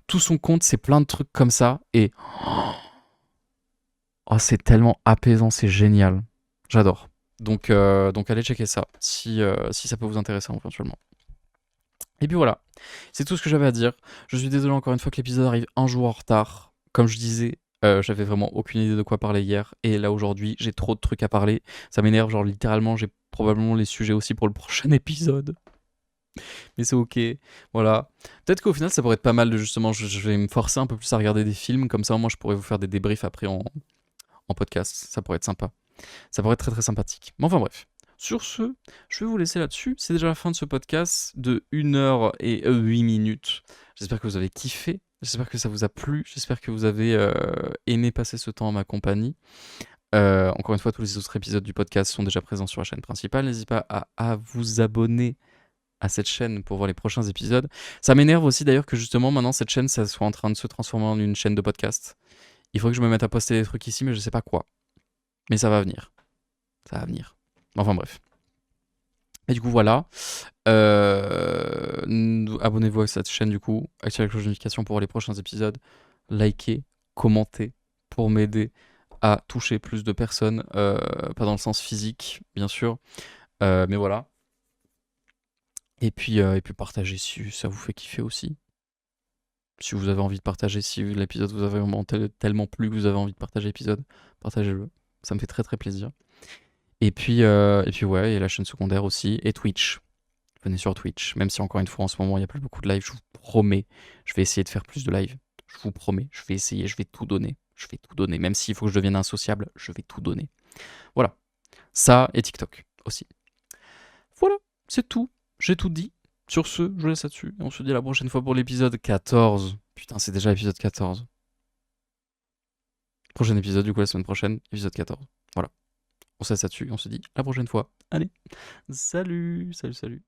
Tout son compte, c'est plein de trucs comme ça. Et oh, c'est tellement apaisant, c'est génial. J'adore. Donc allez checker ça si ça peut vous intéresser éventuellement. Et puis voilà, c'est tout ce que j'avais à dire. Je suis désolé encore une fois que l'épisode arrive un jour en retard. Comme je disais, j'avais vraiment aucune idée de quoi parler hier. Et là aujourd'hui, j'ai trop de trucs à parler. Ça m'énerve, genre littéralement, j'ai probablement les sujets aussi pour le prochain épisode. Mais c'est ok, voilà. Peut-être qu'au final, ça pourrait être pas mal de justement, je vais me forcer un peu plus à regarder des films. Comme ça, moi, je pourrais vous faire des débriefs après en podcast. Ça pourrait être sympa. Ça pourrait être très très sympathique. Mais enfin bref. Sur ce, je vais vous laisser là-dessus. C'est déjà la fin de ce podcast de 1h08. J'espère que vous avez kiffé. J'espère que ça vous a plu. J'espère que vous avez aimé passer ce temps en ma compagnie. Encore une fois, tous les autres épisodes du podcast sont déjà présents sur la chaîne principale. N'hésitez pas à vous abonner à cette chaîne pour voir les prochains épisodes. Ça m'énerve aussi d'ailleurs que justement maintenant cette chaîne ça soit en train de se transformer en une chaîne de podcast. Il faut que je me mette à poster des trucs ici, mais je sais pas quoi. Mais ça va venir. Ça va venir. Enfin bref. Et du coup voilà. Abonnez-vous à cette chaîne du coup. Activez la cloche de notification pour les prochains épisodes. Likez, commentez pour m'aider à toucher plus de personnes. Pas dans le sens physique, bien sûr. Mais voilà. Et puis partagez si ça vous fait kiffer aussi. Si vous avez envie de partager, si l'épisode vous a vraiment tellement plu que vous avez envie de partager l'épisode, partagez-le. Ça me fait très très plaisir. Et puis ouais, et la chaîne secondaire aussi, et Twitch. venez sur Twitch. Même si encore une fois en ce moment il n'y a plus beaucoup de live, je vous promets, je vais essayer de faire plus de live. Je vous promets, je vais essayer, je vais tout donner. Je vais tout donner. Même s'il faut que je devienne insociable, je vais tout donner. Voilà. Ça et TikTok aussi. Voilà, c'est tout. J'ai tout dit. Sur ce, je vous laisse là-dessus. Et on se dit à la prochaine fois pour l'épisode 14. Putain, c'est déjà l'épisode 14. Prochain épisode, du coup, la semaine prochaine, épisode 14. Voilà. On se laisse là-dessus et on se dit à la prochaine fois. Allez. Salut, salut, salut.